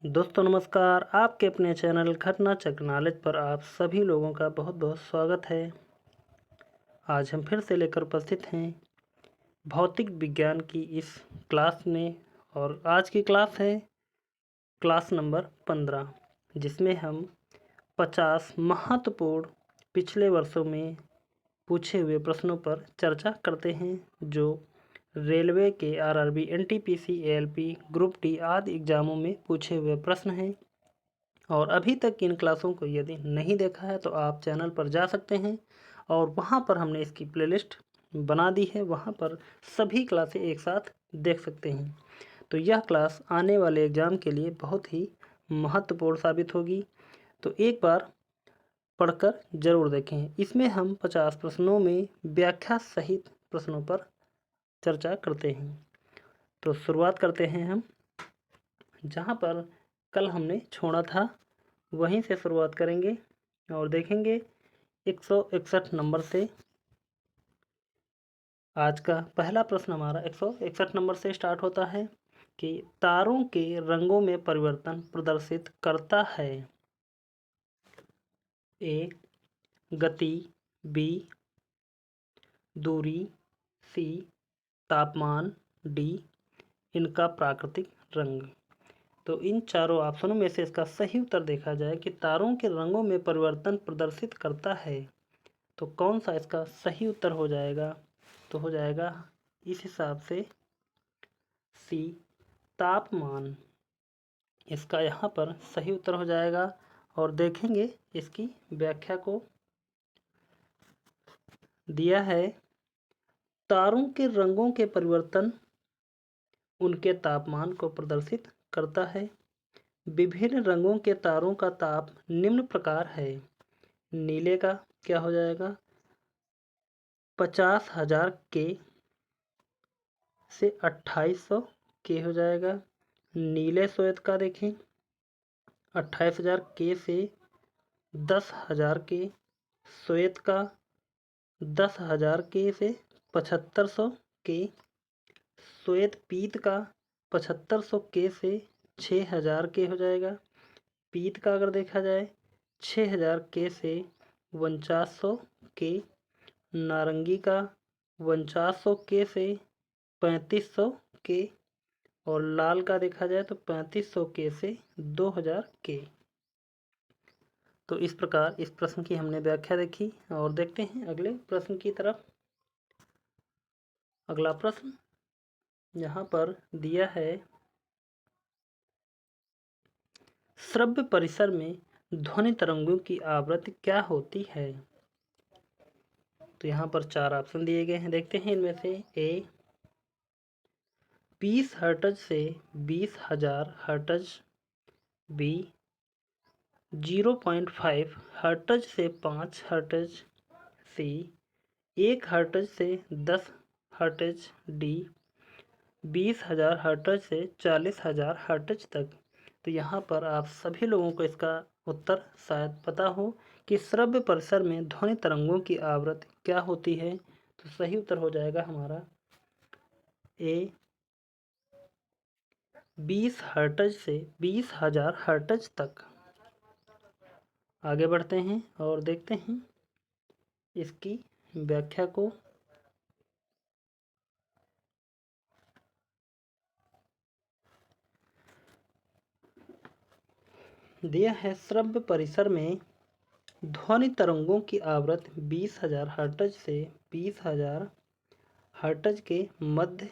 दोस्तों नमस्कार। आपके अपने चैनल घटना चक्र नॉलेज पर आप सभी लोगों का बहुत बहुत स्वागत है। आज हम फिर से लेकर उपस्थित हैं भौतिक विज्ञान की इस क्लास में, और आज की क्लास है क्लास नंबर 15, जिसमें हम 50 महत्वपूर्ण पिछले वर्षों में पूछे हुए प्रश्नों पर चर्चा करते हैं, जो रेलवे के RRB, NTPC, ALP, group D आदि एग्जामों में पूछे हुए प्रश्न हैं। और अभी तक इन क्लासों को यदि नहीं देखा है तो आप चैनल पर जा सकते हैं और वहाँ पर हमने इसकी प्लेलिस्ट बना दी है, वहाँ पर सभी क्लासें एक साथ देख सकते हैं। तो यह क्लास आने वाले एग्ज़ाम के लिए बहुत ही महत्वपूर्ण साबित होगी, तो एक बार पढ़कर ज़रूर देखें। इसमें हम 50 प्रश्नों में व्याख्या सहित प्रश्नों पर चर्चा करते हैं। तो शुरुआत करते हैं हम जहाँ पर कल हमने छोड़ा था, वहीं से शुरुआत करेंगे और देखेंगे 161 नंबर से। आज का पहला प्रश्न हमारा 161 नंबर से स्टार्ट होता है कि तारों के रंगों में परिवर्तन प्रदर्शित करता है। ए गति, बी दूरी, सी तापमान, डी इनका प्राकृतिक रंग। तो इन चारों ऑप्शनों में से इसका सही उत्तर देखा जाए कि तारों के रंगों में परिवर्तन प्रदर्शित करता है, तो कौन सा इसका सही उत्तर हो जाएगा? तो हो जाएगा इस हिसाब से सी तापमान। इसका यहाँ पर सही उत्तर हो जाएगा। और देखेंगे इसकी व्याख्या को। दिया है तारों के रंगों के परिवर्तन उनके तापमान को प्रदर्शित करता है। विभिन्न रंगों के तारों का ताप निम्न प्रकार है। नीले का क्या हो जाएगा? 50,000 के से 2800 के हो जाएगा। नीले श्वेत का देखें 28,000 के से 10,000 के। श्वेत का 10,000 के से 7500 के। श्वेत पीत का 7500 के से 6,000 के हो जाएगा। पीत का अगर देखा जाए 6,000 के से 4900 के। नारंगी का 4900 के से 3500 के। और लाल का देखा जाए तो 3500 के से 2000 के। तो इस प्रकार इस प्रश्न की हमने व्याख्या देखी और देखते हैं अगले प्रश्न की तरफ। अगला प्रश्न यहाँ पर दिया है श्रव्य परिसर में ध्वनि तरंगों की आवृत्ति क्या होती है? तो यहाँ पर 4 ऑप्शन दिए गए हैं, देखते हैं इनमें से। ए 20 हर्ट्ज से 20,000 हर्ट्ज। बी 0.5 हर्ट्ज से 5 हर्ट्ज। सी 1 हर्ट्ज से 10 हर्ट्ज। डी 20,000 हर्ट्ज से 40,000 हर्ट्ज तक। तो यहाँ पर आप सभी लोगों को इसका उत्तर शायद पता हो कि श्रव्य परिसर में ध्वनि तरंगों की आवृत्ति क्या होती है। तो सही उत्तर हो जाएगा हमारा ए 20 हर्ट्ज से 20,000 हर्ट्ज तक। आगे बढ़ते हैं और देखते हैं इसकी व्याख्या को। दिया है श्रव्य परिसर में ध्वनि तरंगों की आवृत्ति 20,000 हर्ट्ज से 20,000 हर्ट्ज के मध्य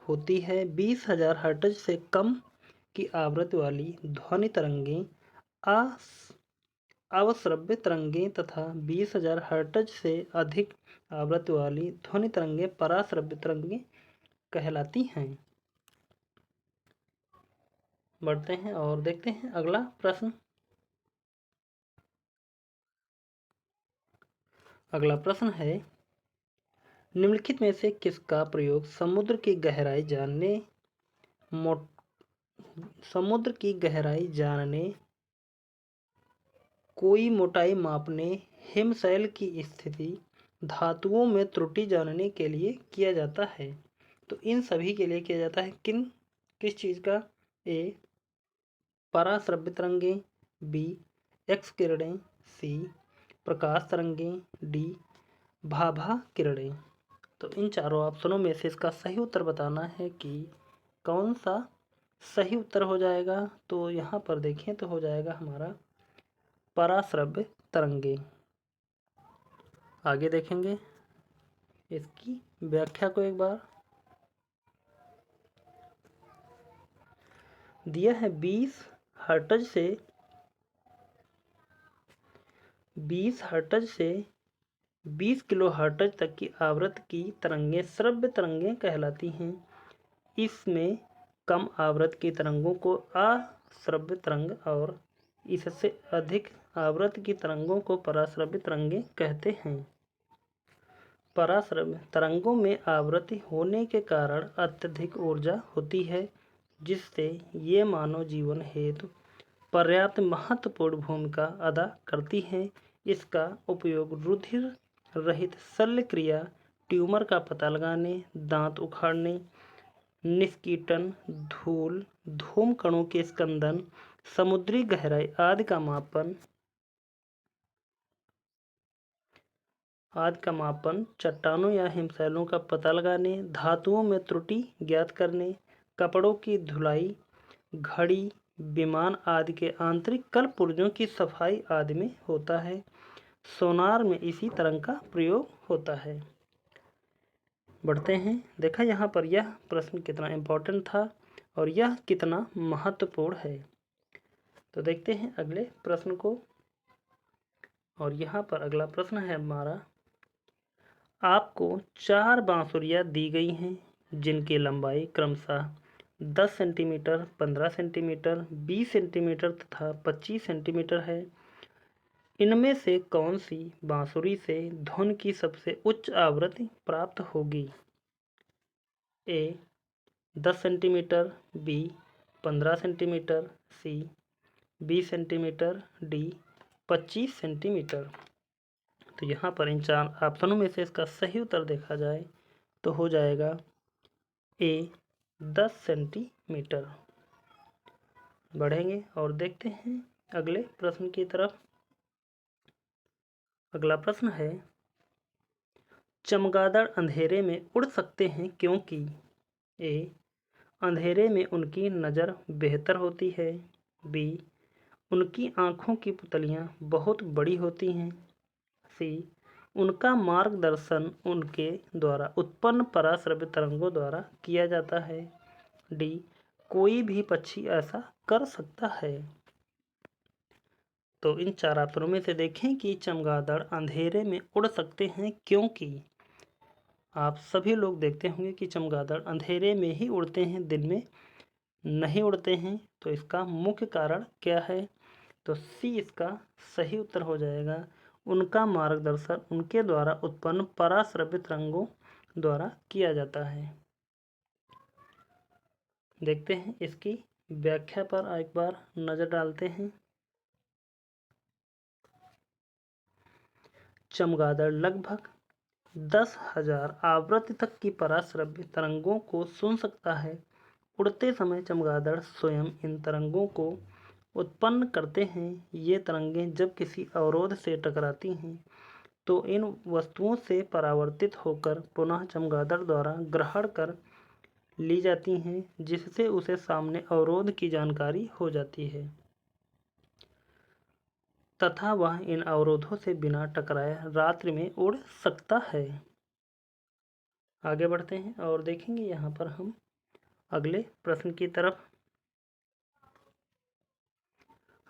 होती है। 20,000 हर्ट्ज से कम की आवृत्ति वाली ध्वनि तरंगें अवश्रव्य तरंगें तथा 20,000 हर्ट्ज से अधिक आवृत्ति वाली ध्वनि तरंगें पराश्रव्य तरंगें कहलाती हैं। बढ़ते हैं और देखते हैं अगला प्रश्न। अगला प्रश्न है निम्नलिखित में से किसका प्रयोग समुद्र की गहराई जानने, कोई मोटाई मापने, हिमशैल की स्थिति, धातुओं में त्रुटि जानने के लिए किया जाता है? तो इन सभी के लिए किया जाता है किस चीज़ का? ए पराश्रव्य तरंगें, बी एक्स किरणें, सी प्रकाश तरंगें, डी भाभा किरणें। तो इन चारों ऑप्शनों में से इसका सही उत्तर बताना है कि कौन सा सही उत्तर हो जाएगा। तो यहाँ पर देखें तो हो जाएगा हमारा पराश्रव्य तरंगें। आगे देखेंगे इसकी व्याख्या को एक बार। दिया है 20 हर्ट्ज से 20 किलो हर्ट्ज तक की आवृत्ति की तरंगें श्रव्य तरंगें कहलाती हैं। इसमें कम आवृत्ति की तरंगों को अश्रव्य तरंग और इससे अधिक आवृत्ति की तरंगों को पराश्रव्य तरंगें कहते हैं। पराश्रव्य तरंगों में आवृत्ति होने के कारण अत्यधिक ऊर्जा होती है, जिससे ये मानव जीवन हेतु पर्याप्त महत्वपूर्ण भूमिका अदा करती हैं। इसका उपयोग रुधिर रहित शल्य क्रिया, ट्यूमर का पता लगाने, दांत उखाड़ने, निष्कीटन, धूल, धूम कणों के स्कंदन, समुद्री गहराई आदि का मापन, चट्टानों या हिमशैलों का पता लगाने, धातुओं में त्रुटि ज्ञात करने, कपड़ों की धुलाई, घड़ी, विमान आदि के आंतरिक कल पुर्जों की सफाई आदि में होता है। सोनार में इसी तरंग का प्रयोग होता है। बढ़ते हैं। देखा यहाँ पर यह प्रश्न कितना इम्पोर्टेंट था और यह कितना महत्वपूर्ण है। तो देखते हैं अगले प्रश्न को। और यहाँ पर अगला प्रश्न है हमारा, आपको 4 बांसुरियाँ दी गई हैं जिनकी लंबाई क्रमशः 10 सेंटीमीटर, 15 सेंटीमीटर, 20 सेंटीमीटर तथा 25 सेंटीमीटर है। इनमें से कौन सी बांसुरी से धुन की सबसे उच्च आवृत्ति प्राप्त होगी? ए 10 सेंटीमीटर, बी 15 सेंटीमीटर, सी 20 सेंटीमीटर, डी 25 सेंटीमीटर। तो यहाँ पर इन 4 ऑप्शनों में से इसका सही उत्तर देखा जाए तो हो जाएगा ए 10 सेंटीमीटर। बढ़ेंगे और देखते हैं अगले प्रश्न की तरफ। अगला प्रश्न है, चमगादड़ अंधेरे में उड़ सकते हैं क्योंकि ए अंधेरे में उनकी नज़र बेहतर होती है, बी उनकी आँखों की पुतलियाँ बहुत बड़ी होती हैं, सी उनका मार्गदर्शन उनके द्वारा उत्पन्न पराश्रव्य तरंगों द्वारा किया जाता है, डी कोई भी पक्षी ऐसा कर सकता है। तो इन 4 ऑप्शनों में से देखें कि चमगादड़ अंधेरे में उड़ सकते हैं क्योंकि आप सभी लोग देखते होंगे कि चमगादड़ अंधेरे में ही उड़ते हैं, दिन में नहीं उड़ते हैं। तो इसका मुख्य कारण क्या है? तो सी इसका सही उत्तर हो जाएगा। उनका मार्गदर्शन उनके द्वारा उत्पन्न पराश्रव्य तरंगों द्वारा किया जाता है। देखते हैं इसकी व्याख्या पर एक बार नज़र डालते हैं। चमगादड़ लगभग 10,000 आवृत्ति तक की पराश्रव्य तरंगों को सुन सकता है। उड़ते समय चमगादड़ स्वयं इन तरंगों को उत्पन्न करते हैं। ये तरंगें जब किसी अवरोध से टकराती हैं तो इन वस्तुओं से परावर्तित होकर पुनः चमगादड़ द्वारा ग्रहण कर ली जाती हैं, जिससे उसे सामने अवरोध की जानकारी हो जाती है तथा वह इन अवरोधों से बिना टकराए रात्रि में उड़ सकता है। आगे बढ़ते हैं और देखेंगे यहाँ पर हम अगले प्रश्न की तरफ।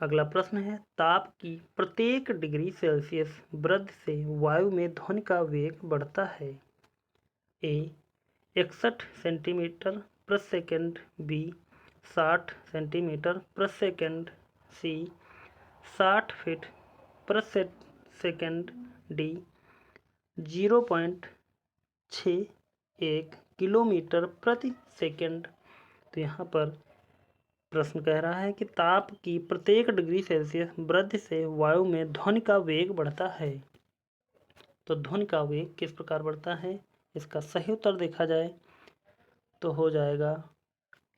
अगला प्रश्न है, ताप की प्रत्येक डिग्री सेल्सियस वृद्धि से वायु में ध्वनि का वेग बढ़ता है। ए 61 सेंटीमीटर प्रति सेकंड, बी 60 सेंटीमीटर प्रति सेकंड, सी 60 फीट प्रति सेकंड, डी 0.61 किलोमीटर प्रति सेकंड। तो यहाँ पर प्रश्न कह रहा है कि ताप की प्रत्येक डिग्री सेल्सियस वृद्धि से वायु में ध्वनि का वेग बढ़ता है। तो ध्वनि का वेग किस प्रकार बढ़ता है? इसका सही उत्तर देखा जाए तो हो जाएगा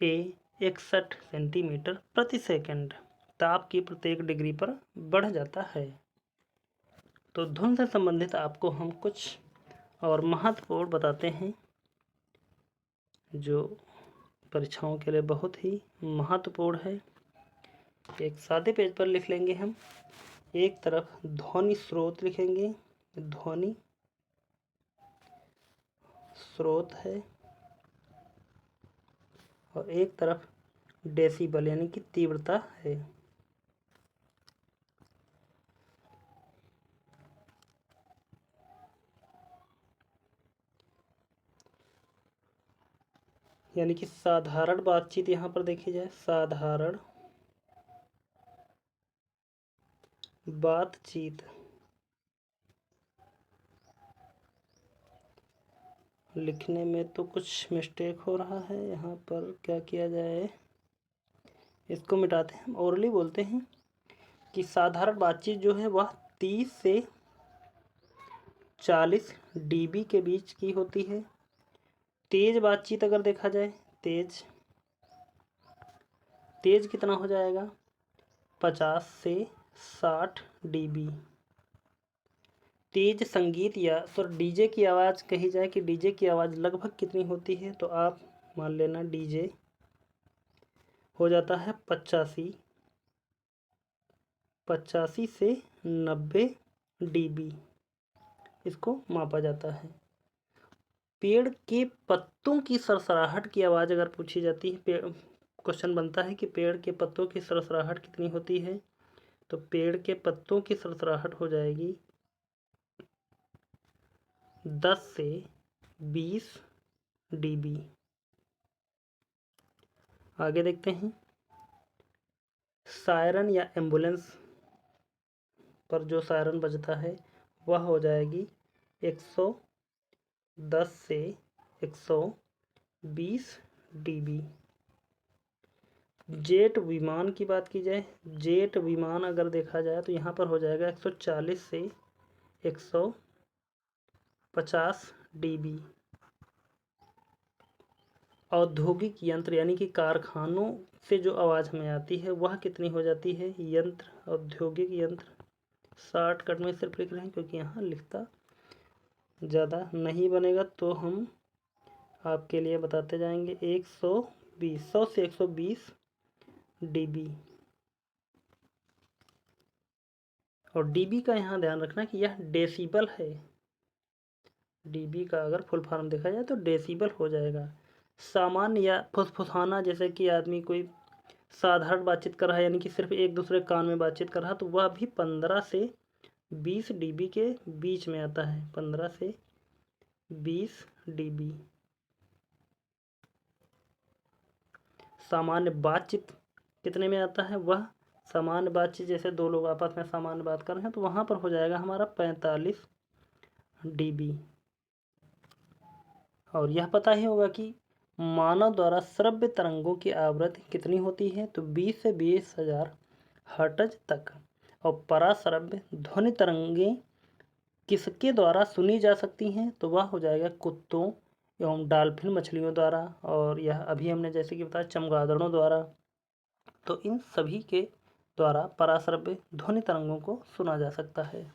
ए 61 सेंटीमीटर प्रति सेकंड ताप की प्रत्येक डिग्री पर बढ़ जाता है। तो धुन से संबंधित आपको हम कुछ और महत्वपूर्ण बताते हैं जो परीक्षाओं के लिए बहुत ही महत्वपूर्ण है। एक सादे पेज पर लिख लेंगे हम। एक तरफ ध्वनि स्रोत लिखेंगे, ध्वनि स्रोत है, और एक तरफ डेसिबल यानी कि तीव्रता है। यानी कि साधारण बातचीत यहाँ पर देखी जाए, साधारण बातचीत लिखने में तो कुछ मिस्टेक हो रहा है। यहाँ पर क्या किया जाए, इसको मिटाते हैं, हम ओरली बोलते हैं कि साधारण बातचीत जो है वह 30 से 40 dB के बीच की होती है। तेज बातचीत अगर देखा जाए, तेज कितना हो जाएगा, 50 से 60 dB। तेज संगीत या डीजे की आवाज़ कही जाए कि डीजे की आवाज़ लगभग कितनी होती है, तो आप मान लेना डीजे हो जाता है 85 से 90 dB, इसको मापा जाता है। पेड़ के पत्तों की सरसराहट की आवाज़ अगर पूछी जाती है, क्वेश्चन बनता है कि पेड़ के पत्तों की सरसराहट कितनी होती है, तो पेड़ के पत्तों की सरसराहट हो जाएगी 10 से 20 dB। आगे देखते हैं, सायरन या एम्बुलेंस पर जो सायरन बजता है वह हो जाएगी 110 से 120 dB। जेट विमान की बात की जाए, जेट विमान अगर देखा जाए तो यहाँ पर हो जाएगा 140 से 150 dB। औद्योगिक यंत्र यानी कि कारखानों से जो आवाज़ हमें आती है वह कितनी हो जाती है, यंत्र, औद्योगिक यंत्र, शॉर्टकट में सिर्फ लिख रहे हैं क्योंकि यहाँ लिखता ज़्यादा नहीं बनेगा, तो हम आपके लिए बताते जाएंगे 100 से 120 dB। और dB का यहाँ ध्यान रखना कि यह डेसिबल है। dB का अगर फुल फॉर्म देखा जाए तो डेसिबल हो जाएगा। सामान्य या फुसफुसाना, जैसे कि आदमी कोई साधारण बातचीत कर रहा है यानी कि सिर्फ एक दूसरे कान में बातचीत कर रहा है, तो वह भी 15 से 20 dB के बीच में आता है, 15 से 20 dB। सामान्य बातचीत कितने में आता है, वह सामान्य बातचीत जैसे दो लोग आपस में सामान्य बात कर रहे हैं तो वहाँ पर हो जाएगा हमारा 45 dB। और यह पता ही होगा कि मानव द्वारा श्रव्य तरंगों की आवृत्ति कितनी होती है, तो 20 से 20,000 हर्ट्ज तक। और पराश्रव्य ध्वनि तरंगें किसके द्वारा सुनी जा सकती हैं, तो वह हो जाएगा कुत्तों एवं डॉल्फिन मछलियों द्वारा, और यह अभी हमने जैसे कि बताया चमगादड़ों द्वारा। तो इन सभी के द्वारा पराश्रव्य ध्वनि तरंगों को सुना जा सकता है।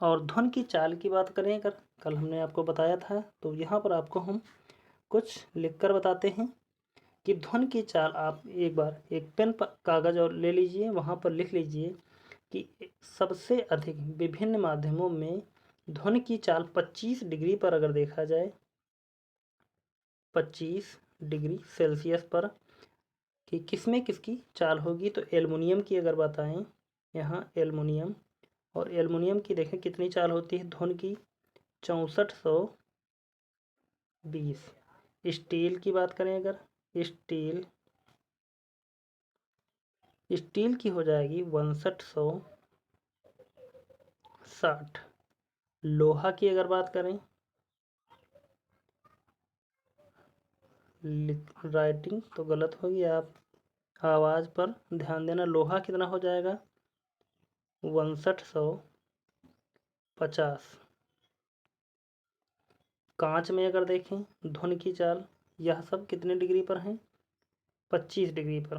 और ध्वनि की चाल की बात करें अगर, कल हमने आपको बताया था, तो यहाँ पर आपको हम कुछ लिखकर बताते हैं कि ध्वनि की चाल आप एक बार एक पेन कागज़ और ले लीजिए, वहाँ पर लिख लीजिए कि सबसे अधिक विभिन्न माध्यमों में ध्वनि की चाल 25 डिग्री पर अगर देखा जाए, 25 डिग्री सेल्सियस पर कि किसमें किसकी चाल होगी, तो एल्युमिनियम की अगर बताएं, यहाँ एल्युमिनियम, और एल्युमिनियम की देखें कितनी चाल होती है ध्वनि की, 6420। स्टील की बात करें अगर, स्टील की हो जाएगी 6160। लोहा की अगर बात करें, राइटिंग तो गलत होगी, आप आवाज़ पर ध्यान देना। लोहा कितना हो जाएगा, 6150। कांच में अगर देखें ध्वनि की चाल, यह सब कितने डिग्री पर हैं, 25 डिग्री पर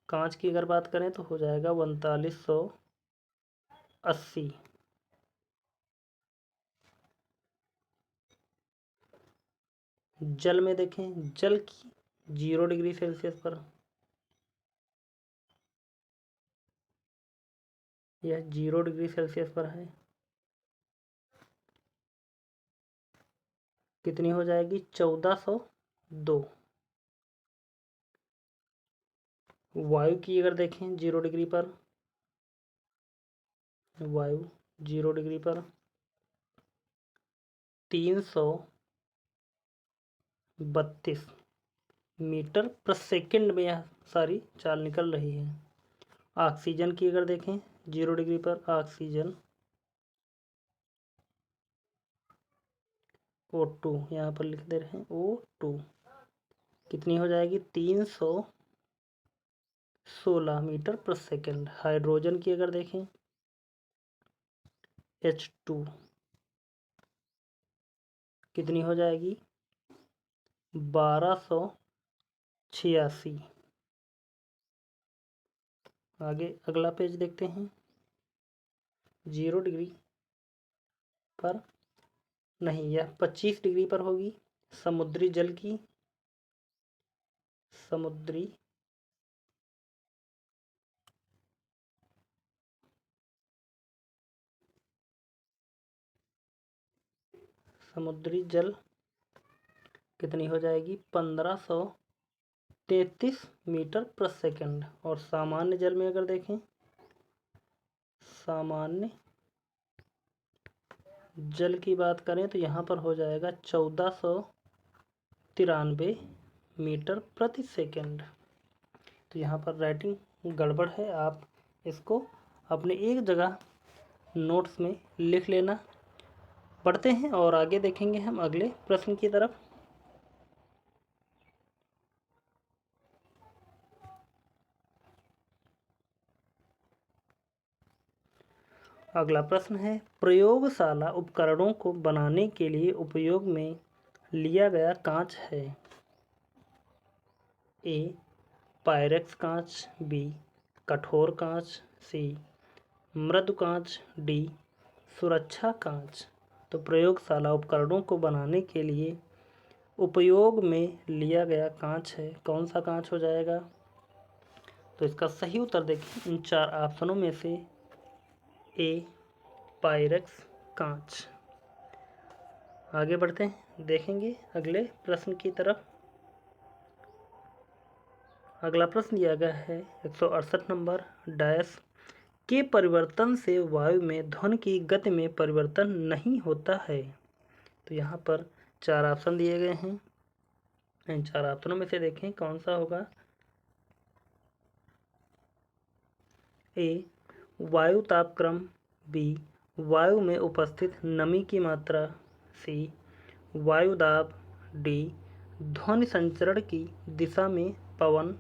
कांच की अगर बात करें तो हो जाएगा 4580। जल में देखें, जल की 0 डिग्री सेल्सियस पर, यह 0 डिग्री सेल्सियस पर है, कितनी हो जाएगी 1402। वायु की अगर देखें 0 डिग्री पर, वायु 0 डिग्री पर 332 मीटर प्रति सेकंड में यह सारी चाल निकल रही है। ऑक्सीजन की अगर देखें 0 डिग्री पर, ऑक्सीजन O2 यहाँ पर लिख दे रहे हैं, O2 कितनी हो जाएगी 316 मीटर प्रति सेकंड। हाइड्रोजन की अगर देखें H2 कितनी हो जाएगी 1286। आगे अगला पेज देखते हैं। 0 डिग्री पर नहीं, यह 25 डिग्री पर होगी। समुद्री जल की, समुद्री जल कितनी हो जाएगी 1533 मीटर प्रति सेकंड। और सामान्य जल में अगर देखें, सामान्य जल की बात करें तो यहाँ पर हो जाएगा 1493 मीटर प्रति सेकंड। तो यहाँ पर राइटिंग गड़बड़ है, आप इसको अपने एक जगह नोट्स में लिख लेना। पढ़ते हैं और आगे देखेंगे हम अगले प्रश्न की तरफ। अगला प्रश्न है, प्रयोगशाला उपकरणों को बनाने के लिए उपयोग में लिया गया कांच है। ए पायरेक्स कांच, बी कठोर कांच, सी मृदु कांच, डी सुरक्षा कांच। तो प्रयोगशाला उपकरणों को बनाने के लिए उपयोग में लिया गया कांच है, कौन सा कांच हो जाएगा? तो इसका सही उत्तर देखिए इन 4 ऑप्शनों में से ए पायरेक्स कांच। आगे बढ़ते हैं, देखेंगे अगले प्रश्न की तरफ। अगला प्रश्न दिया गया है 168 नंबर, डैश के परिवर्तन से वायु में ध्वनि की गति में परिवर्तन नहीं होता है। तो यहाँ पर 4 ऑप्शन दिए गए हैं, इन 4 ऑप्शनों में से देखें कौन सा होगा। ए वायु तापक्रम, बी वायु में उपस्थित नमी की मात्रा, सी वायु दाब, डी ध्वनि संचरण की दिशा में पवन।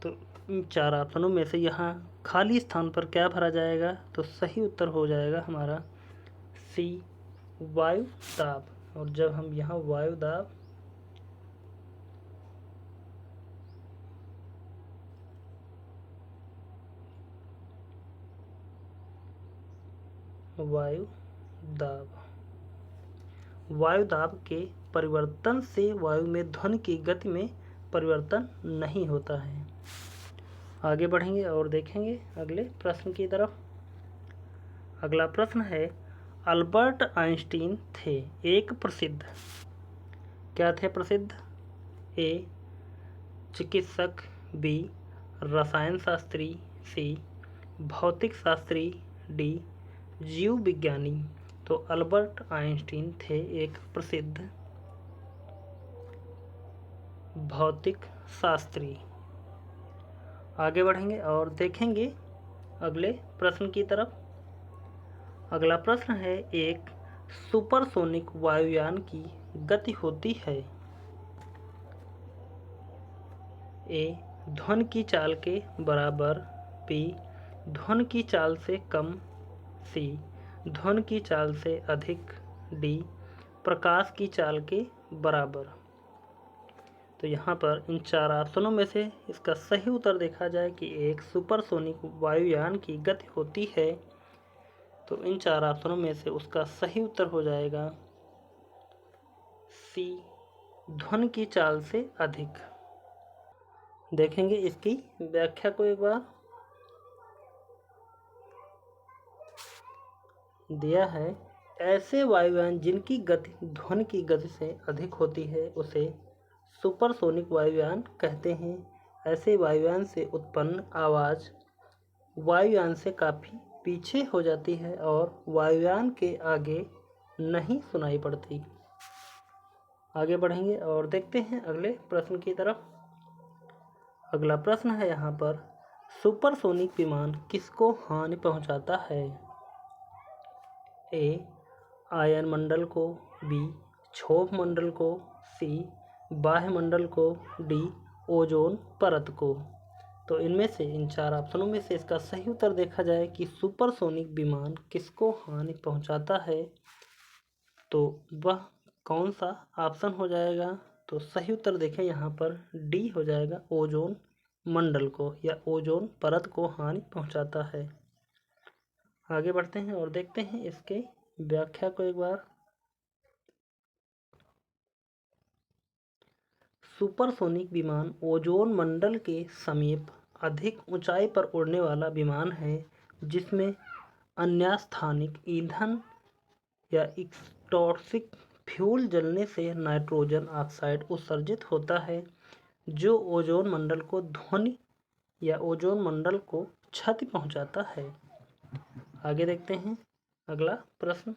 तो इन 4 ऑप्शनों में से यहाँ खाली स्थान पर क्या भरा जाएगा? तो सही उत्तर हो जाएगा हमारा सी वायु दाब। और जब हम यहाँ वायु दाब वायु दाब के परिवर्तन से वायु में ध्वनि की गति में परिवर्तन नहीं होता है। आगे बढ़ेंगे और देखेंगे अगले प्रश्न की तरफ। अगला प्रश्न है, अल्बर्ट आइंस्टीन थे एक प्रसिद्ध, क्या थे प्रसिद्ध? ए चिकित्सक, बी रसायन शास्त्री, सी भौतिक शास्त्री, डी जीव विज्ञानी। तो अल्बर्ट आइंस्टीन थे एक प्रसिद्ध भौतिक शास्त्री। आगे बढ़ेंगे और देखेंगे अगले प्रश्न की तरफ। अगला प्रश्न है, एक सुपरसोनिक वायुयान की गति होती है। ए ध्वनि की चाल के बराबर, बी ध्वनि की चाल से कम, सी ध्वनि की चाल से अधिक, डी प्रकाश की चाल के बराबर। तो यहाँ पर इन 4 ऑप्शनों में से इसका सही उत्तर देखा जाए कि एक सुपरसोनिक वायुयान की गति होती है, तो इन 4 ऑप्शनों में से उसका सही उत्तर हो जाएगा सी, ध्वनि की चाल से अधिक। देखेंगे इसकी व्याख्या को एक बार। दिया है, ऐसे वायुयान जिनकी गति ध्वनि की गति से अधिक होती है उसे सुपरसोनिक वायुयान कहते हैं। ऐसे वायुयान से उत्पन्न आवाज़ वायुयान से काफ़ी पीछे हो जाती है और वायुयान के आगे नहीं सुनाई पड़ती। आगे बढ़ेंगे और देखते हैं अगले प्रश्न की तरफ। अगला प्रश्न है यहाँ पर, सुपरसोनिक विमान किसको हानि पहुँचाता है? ए, आयन मंडल को, बी, क्षोभ मंडल को, सी, बाह्य मंडल को, डी, ओजोन परत को। तो इनमें से इन 4 ऑप्शनों में से इसका सही उत्तर देखा जाए कि सुपरसोनिक विमान किसको हानि पहुंचाता है, तो वह कौन सा ऑप्शन हो जाएगा? तो सही उत्तर देखें यहाँ पर डी हो जाएगा, ओजोन मंडल को या ओजोन परत को हानि पहुंचाता है। आगे बढ़ते हैं और देखते हैं इसके व्याख्या को एक बार। सुपरसोनिक विमान ओजोन मंडल के समीप अधिक ऊंचाई पर उड़ने वाला विमान है जिसमें अन्यास्थानिक ईंधन या एक्सटॉक्सिक फ्यूल जलने से नाइट्रोजन ऑक्साइड उत्सर्जित होता है जो ओजोन मंडल को ध्वनि या ओजोन मंडल को क्षति पहुंचाता है। आगे देखते हैं अगला प्रश्न।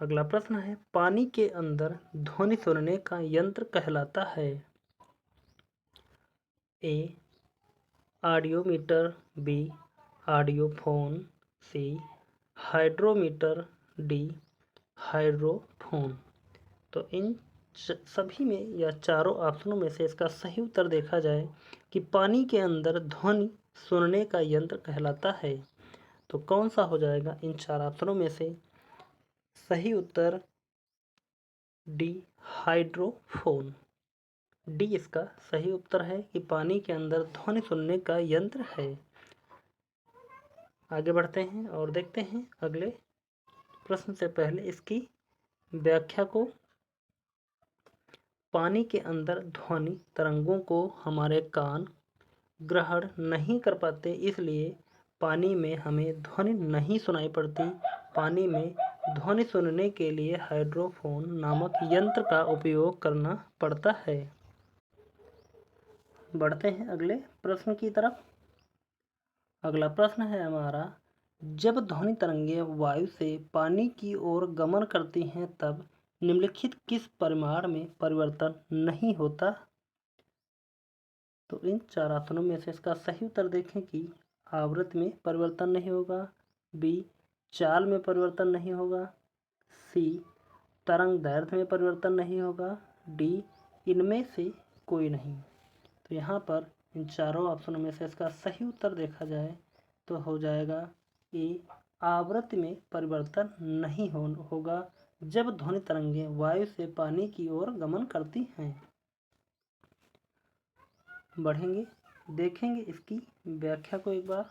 अगला प्रश्न है, पानी के अंदर ध्वनि सुनने का यंत्र कहलाता है? ए, ऑडियोमीटर, बी, ऑडियोफोन, सी, हाइड्रोमीटर, डी, हाइड्रोफोन। तो इन सभी में या चारों ऑप्शनों में से इसका सही उत्तर देखा जाए कि पानी के अंदर ध्वनि सुनने का यंत्र कहलाता है, तो कौन सा हो जाएगा इन 4 ऑप्शनों में से? सही उत्तर डी, हाइड्रोफोन। डी इसका सही उत्तर है कि पानी के अंदर ध्वनि सुनने का यंत्र है। आगे बढ़ते हैं और देखते हैं अगले प्रश्न से पहले इसकी व्याख्या को। पानी के अंदर ध्वनि तरंगों को हमारे कान ग्रहण नहीं कर पाते, इसलिए पानी में हमें ध्वनि नहीं सुनाई पड़ती। पानी में ध्वनि सुनने के लिए हाइड्रोफोन नामक यंत्र का उपयोग करना पड़ता है। बढ़ते हैं अगले प्रश्न की तरफ। अगला प्रश्न है हमारा, जब ध्वनि तरंगें वायु से पानी की ओर गमन करती हैं तब निम्नलिखित किस परिमाण में परिवर्तन नहीं होता? तो इन 4 ऑप्शनों में से इसका सही उत्तर देखें कि आवृत्ति में परिवर्तन नहीं होगा, बी, चाल में परिवर्तन नहीं होगा, सी, तरंग दैर्घ्य में परिवर्तन नहीं होगा, डी, इनमें से कोई नहीं। तो यहाँ पर इन चारों ऑप्शनों में से इसका सही उत्तर देखा जाए तो हो जाएगा ए, आवृत्ति में परिवर्तन नहीं होगा जब ध्वनि तरंगें वायु से पानी की ओर गमन करती हैं। बढ़ेंगे, देखेंगे इसकी व्याख्या को एक बार।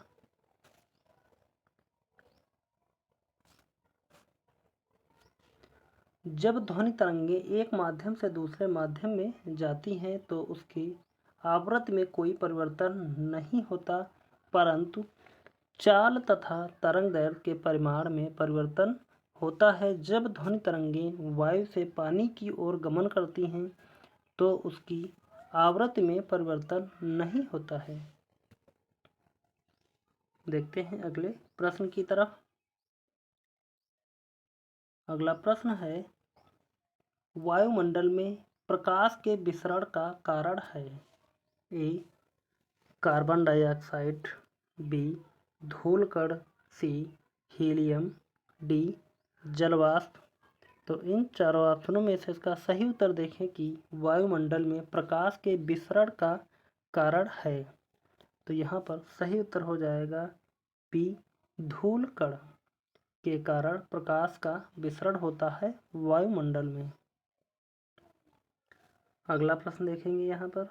जब ध्वनि तरंगें एक माध्यम से दूसरे माध्यम में जाती हैं तो उसकी आवृत्ति में कोई परिवर्तन नहीं होता, परंतु चाल तथा तरंग दैर्घ्य के परिमाण में परिवर्तन होता है। जब ध्वनि तरंगें वायु से पानी की ओर गमन करती हैं तो उसकी आवृत्ति में परिवर्तन नहीं होता है। देखते हैं अगले प्रश्न की तरफ। अगला प्रश्न है, वायुमंडल में प्रकाश के विसरण का कारण है? ए, कार्बन डाइऑक्साइड, बी, धूलकण, सी, हीलियम, डी, जलवाष्प। तो इन चारों ऑप्शनों में से इसका सही उत्तर देखें कि वायुमंडल में प्रकाश के विसरण का कारण है, तो यहाँ पर सही उत्तर हो जाएगा बी, धूलकण। के कारण प्रकाश का विसरण होता है वायुमंडल में। अगला प्रश्न देखेंगे यहाँ पर।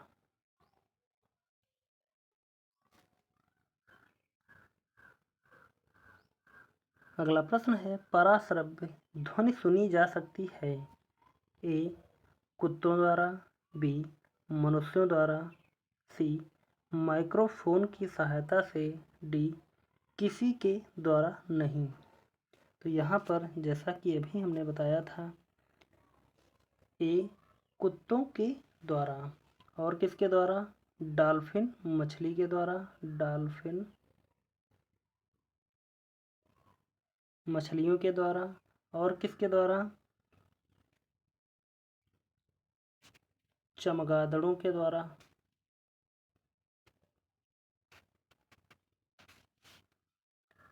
अगला प्रश्न है, पराश्रव्य ध्वनि सुनी जा सकती है ए कुत्तों द्वारा, बी मनुष्यों द्वारा, सी माइक्रोफोन की सहायता से, डी किसी के द्वारा नहीं। तो यहाँ पर जैसा कि अभी हमने बताया था, ए कुत्तों के द्वारा। और किसके द्वारा? डॉल्फिन मछली के द्वारा, डॉल्फिन मछलियों के द्वारा। और किसके द्वारा? चमगादड़ों के द्वारा।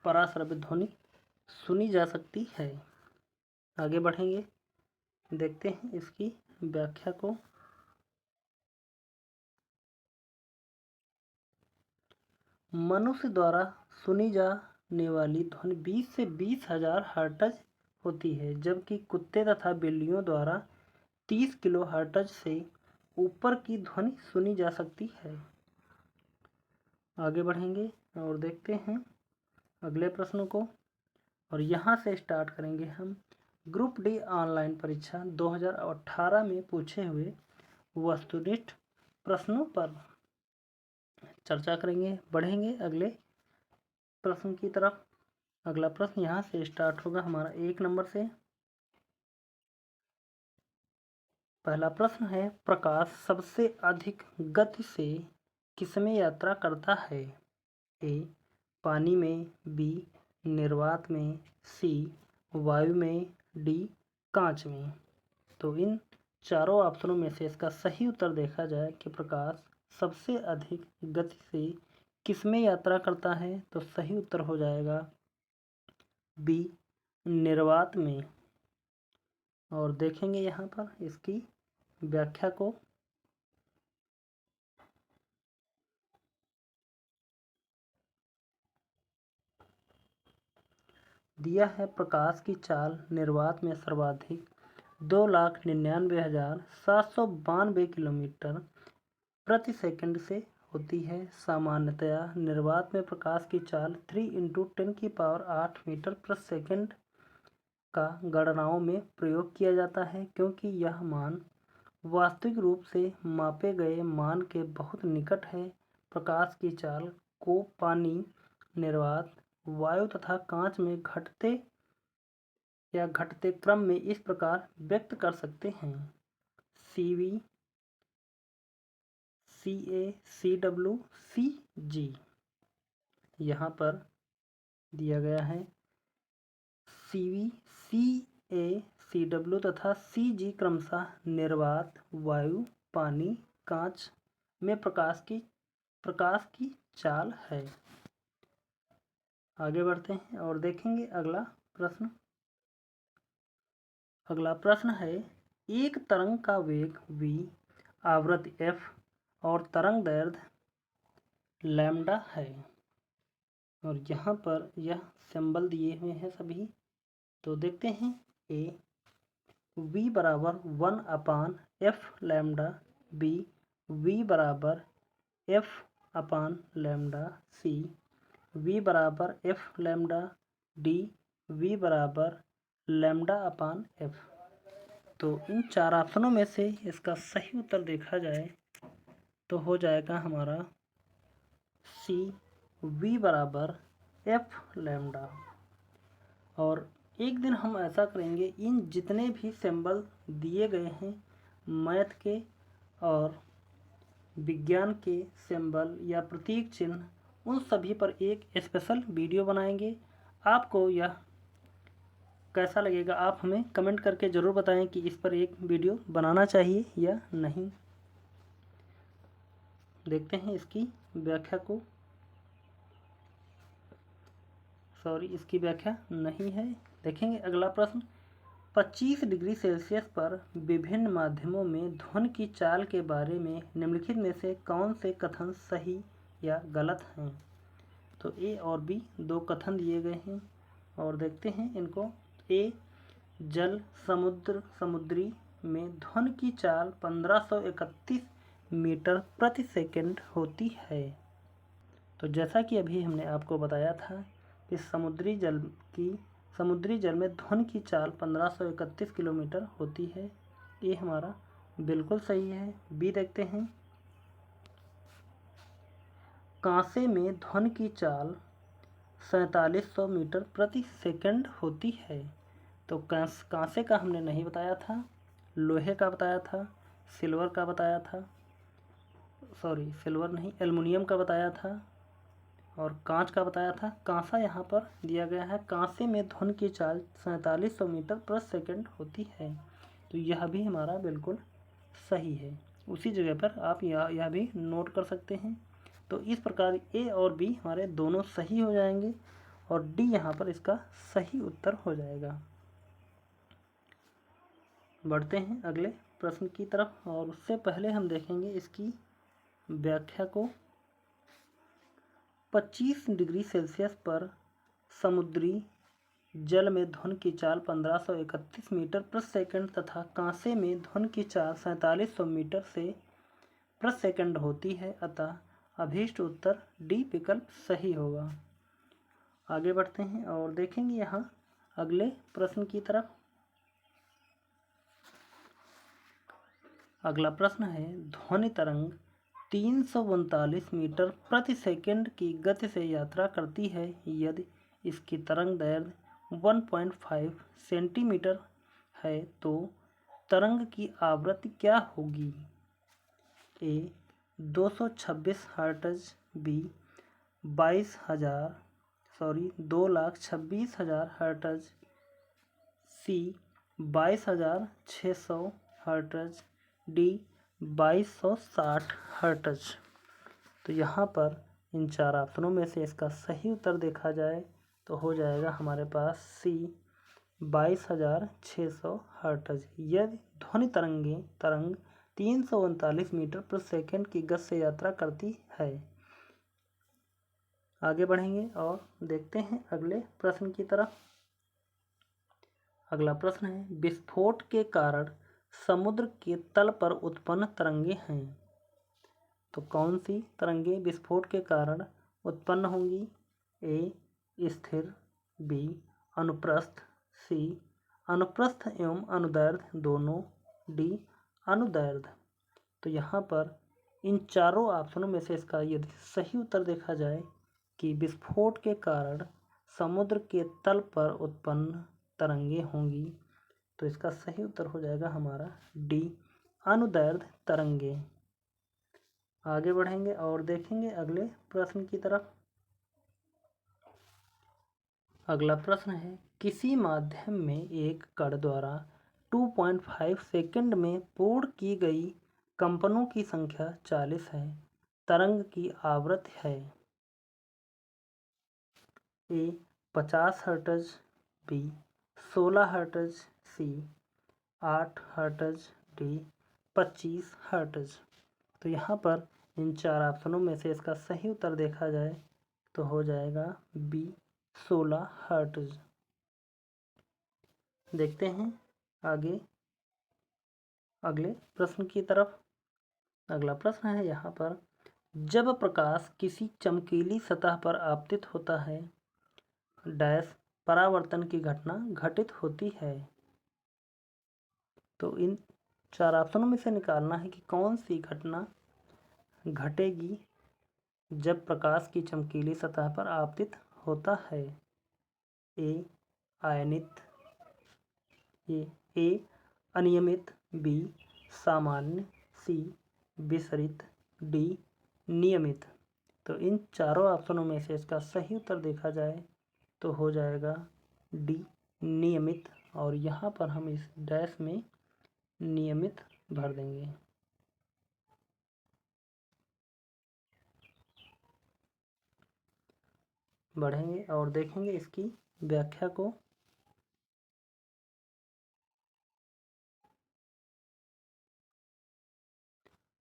पराश्रव्य ध्वनि सुनी जा सकती है। आगे बढ़ेंगे, देखते हैं इसकी व्याख्या को। मनुष्य द्वारा सुनी जाने वाली ध्वनि 20 से 20,000 हर्ट्ज होती है, जबकि कुत्ते तथा बिल्लियों द्वारा 30 किलो हर्ट्ज से ऊपर की ध्वनि सुनी जा सकती है। आगे बढ़ेंगे और देखते हैं अगले प्रश्न को, और यहाँ से स्टार्ट करेंगे हम ग्रुप डी ऑनलाइन परीक्षा 2018 में पूछे हुए वस्तुनिष्ठ प्रश्नों पर चर्चा करेंगे। बढ़ेंगे अगले प्रश्न की तरफ। अगला प्रश्न यहाँ से स्टार्ट होगा हमारा 1 नंबर से। पहला प्रश्न है, प्रकाश सबसे अधिक गति से किसमें यात्रा करता है? ए पानी में, बी निर्वात में, सी वायु में, डी कांच में। तो इन चारों ऑप्शनों में से इसका सही उत्तर देखा जाए कि प्रकाश सबसे अधिक गति से किसमें यात्रा करता है, तो सही उत्तर हो जाएगा बी निर्वात में। और देखेंगे यहाँ पर इसकी व्याख्या को। दिया है, प्रकाश की चाल निर्वात में सर्वाधिक 2,99,792 किलोमीटर प्रति सेकंड से होती है। सामान्यतया निर्वात में प्रकाश की चाल 3 × 10⁸ मीटर प्रति सेकंड का गणनाओं में प्रयोग किया जाता है, क्योंकि यह मान वास्तविक रूप से मापे गए मान के बहुत निकट है। प्रकाश की चाल को पानी, निर्वात, वायु तथा कांच में घटते क्रम में इस प्रकार व्यक्त कर सकते हैं: CV, CA, CW, CG। यहाँ पर दिया गया है CV, CA, CW तथा CG क्रमशः निर्वात, वायु, पानी, कांच में प्रकाश की चाल है। आगे बढ़ते हैं और देखेंगे अगला प्रश्न। अगला प्रश्न है, एक तरंग का वेग v, आवृत्ति f और तरंग दैर्ध्य लैम्डा है। और यहाँ पर यह सिंबल दिए हुए हैं सभी। तो देखते हैं, a v बराबर 1/f लैम्डा, b v बराबर f अपान लैम्डा, c v बराबर f लैम्डा, d v बराबर लैम्डा अपान f। तो इन चार ऑप्शनों में से इसका सही उत्तर देखा जाए तो हो जाएगा हमारा सी v बराबर f लैम्डा। और एक दिन हम ऐसा करेंगे, इन जितने भी सिंबल दिए गए हैं मैथ के और विज्ञान के सिंबल या प्रतीक चिन्ह, उन सभी पर एक स्पेशल वीडियो बनाएंगे। आपको यह कैसा लगेगा आप हमें कमेंट करके ज़रूर बताएं कि इस पर एक वीडियो बनाना चाहिए या नहीं। देखते हैं इसकी व्याख्या को। इसकी व्याख्या नहीं है। देखेंगे अगला प्रश्न। 25 डिग्री सेल्सियस पर विभिन्न माध्यमों में ध्वनि की चाल के बारे में निम्नलिखित में से कौन से कथन सही या गलत हैं? तो ए और बी दो कथन दिए गए हैं और देखते हैं इनको। ए, जल समुद्री में ध्वनि की चाल 1531 मीटर प्रति सेकंड होती है। तो जैसा कि अभी हमने आपको बताया था कि समुद्री जल में ध्वनि की चाल 1531 किलोमीटर होती है। ये हमारा बिल्कुल सही है। बी देखते हैं। कांसे में ध्वनि की चाल 4700 मीटर प्रति सेकंड होती है। तो कांसे का हमने नहीं बताया था, लोहे का बताया था, सिल्वर का बताया था, सॉरी सिल्वर नहीं, एल्युमिनियम का बताया था और कांच का बताया था। कांसा यहाँ पर दिया गया है। कांसे में ध्वनि की चाल 4700 मीटर प्रति सेकंड होती है। तो यह भी हमारा बिल्कुल सही है। उसी जगह पर आप यह भी नोट कर सकते हैं। तो इस प्रकार ए और बी हमारे दोनों सही हो जाएंगे और डी यहाँ पर इसका सही उत्तर हो जाएगा। बढ़ते हैं अगले प्रश्न की तरफ और उससे पहले हम देखेंगे इसकी व्याख्या को। 25 डिग्री सेल्सियस पर समुद्री जल में ध्वनि की चाल 1531 मीटर प्रति सेकंड तथा कांसे में ध्वनि की चाल 4700 मीटर से प्रति सेकंड होती है। अतः अभीष्ट उत्तर डी विकल्प सही होगा। आगे बढ़ते हैं और देखेंगे यहाँ अगले प्रश्न की तरफ। अगला प्रश्न है, ध्वनि तरंग 339 मीटर प्रति सेकंड की गति से यात्रा करती है यदि इसकी तरंग दैर्घ्य 1.5 सेंटीमीटर है तो तरंग की आवृत्ति क्या होगी? ए 226 हर्ट्ज, बी 2,26,000 हर्ट्ज, सी 22,600 हर्ट्ज, डी 2260 हर्ट्ज। तो यहाँ पर इन चार ऑप्शनों में से इसका सही उत्तर देखा जाए तो हो जाएगा हमारे पास सी 22,600 हर्ट्ज। यदि ध्वनि तरंग 339 मीटर प्रति सेकंड की गति से यात्रा करती है। आगे बढ़ेंगे और देखते हैं अगले प्रश्न की तरफ। अगला प्रश्न है, विस्फोट के कारण समुद्र के तल पर उत्पन्न तरंगे हैं। तो कौन सी तरंगे विस्फोट के कारण उत्पन्न होंगी? ए स्थिर, बी अनुप्रस्थ, सी अनुप्रस्थ एवं अनुदैर्ध्य दोनों, डी अनुदैर्ध्य। तो यहाँ पर इन चारों ऑप्शनों में से इसका यदि सही उत्तर देखा जाए कि विस्फोट के कारण समुद्र के तल पर उत्पन्न तरंगे होंगी तो इसका सही उत्तर हो जाएगा हमारा डी अनुदैर्ध्य तरंगे। आगे बढ़ेंगे और देखेंगे अगले प्रश्न की तरफ। अगला प्रश्न है, किसी माध्यम में एक कण द्वारा 2.5 सेकंड में पूर्ण की गई कंपनों की संख्या 40 है। तरंग की आवृत्ति है ए 50 हर्ट्ज, बी 16 हर्ट्ज, सी 8 हर्ट्ज, डी 25 हर्ट्ज। तो यहाँ पर इन चार ऑप्शनों में से इसका सही उत्तर देखा जाए तो हो जाएगा बी 16 हर्ट्ज। देखते हैं आगे अगले प्रश्न की तरफ। अगला प्रश्न है यहाँ पर, जब प्रकाश किसी चमकीली सतह पर आपतित होता है डैश परावर्तन की घटना घटित होती है। तो इन चार ऑप्शनों में से निकालना है कि कौन सी घटना घटेगी जब प्रकाश की चमकीली सतह पर आपतित होता है। ए आयनित, ए अनियमित, बी सामान्य, सी विसरित, डी नियमित। तो इन चारों ऑप्शनों में से इसका सही उत्तर देखा जाए तो हो जाएगा डी नियमित और यहाँ पर हम इस डैश में नियमित भर देंगे। बढ़ेंगे और देखेंगे इसकी व्याख्या को।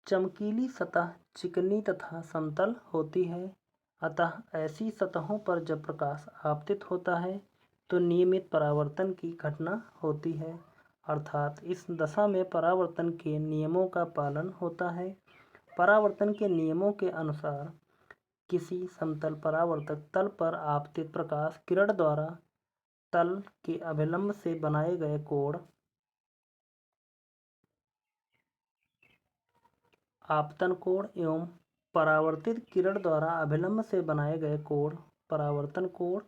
चमकीली सतह चिकनी तथा समतल होती है, अतः ऐसी सतहों पर जब प्रकाश आपतित होता है तो नियमित परावर्तन की घटना होती है, अर्थात इस दशा में परावर्तन के नियमों का पालन होता है। परावर्तन के नियमों के अनुसार किसी समतल परावर्तक तल पर आपतित प्रकाश किरण द्वारा तल के अभिलंब से बनाए गए कोण आपतन कोण एवं परावर्तित किरण द्वारा अभिलंब से बनाए गए कोण परावर्तन कोण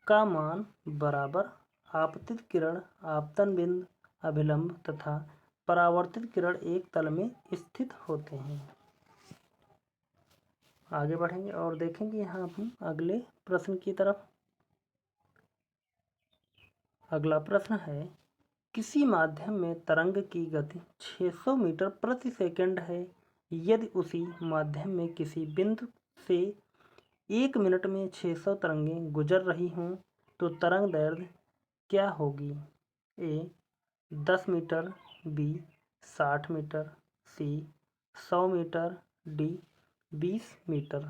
का मान बराबर आपतित किरण, आपतन बिंदु, अभिलंब तथा परावर्तित किरण एक तल में स्थित होते हैं। आगे बढ़ेंगे और देखेंगे यहाँ हम अगले प्रश्न की तरफ। अगला प्रश्न है, किसी माध्यम में तरंग की गति 600 मीटर प्रति सेकंड है। यदि उसी माध्यम में किसी बिंदु से 1 मिनट में 600 तरंगें गुजर रही हों तो तरंग दैर्घ्य क्या होगी? ए 10 मीटर, बी 60 मीटर, सी 100 मीटर, डी 20 मीटर।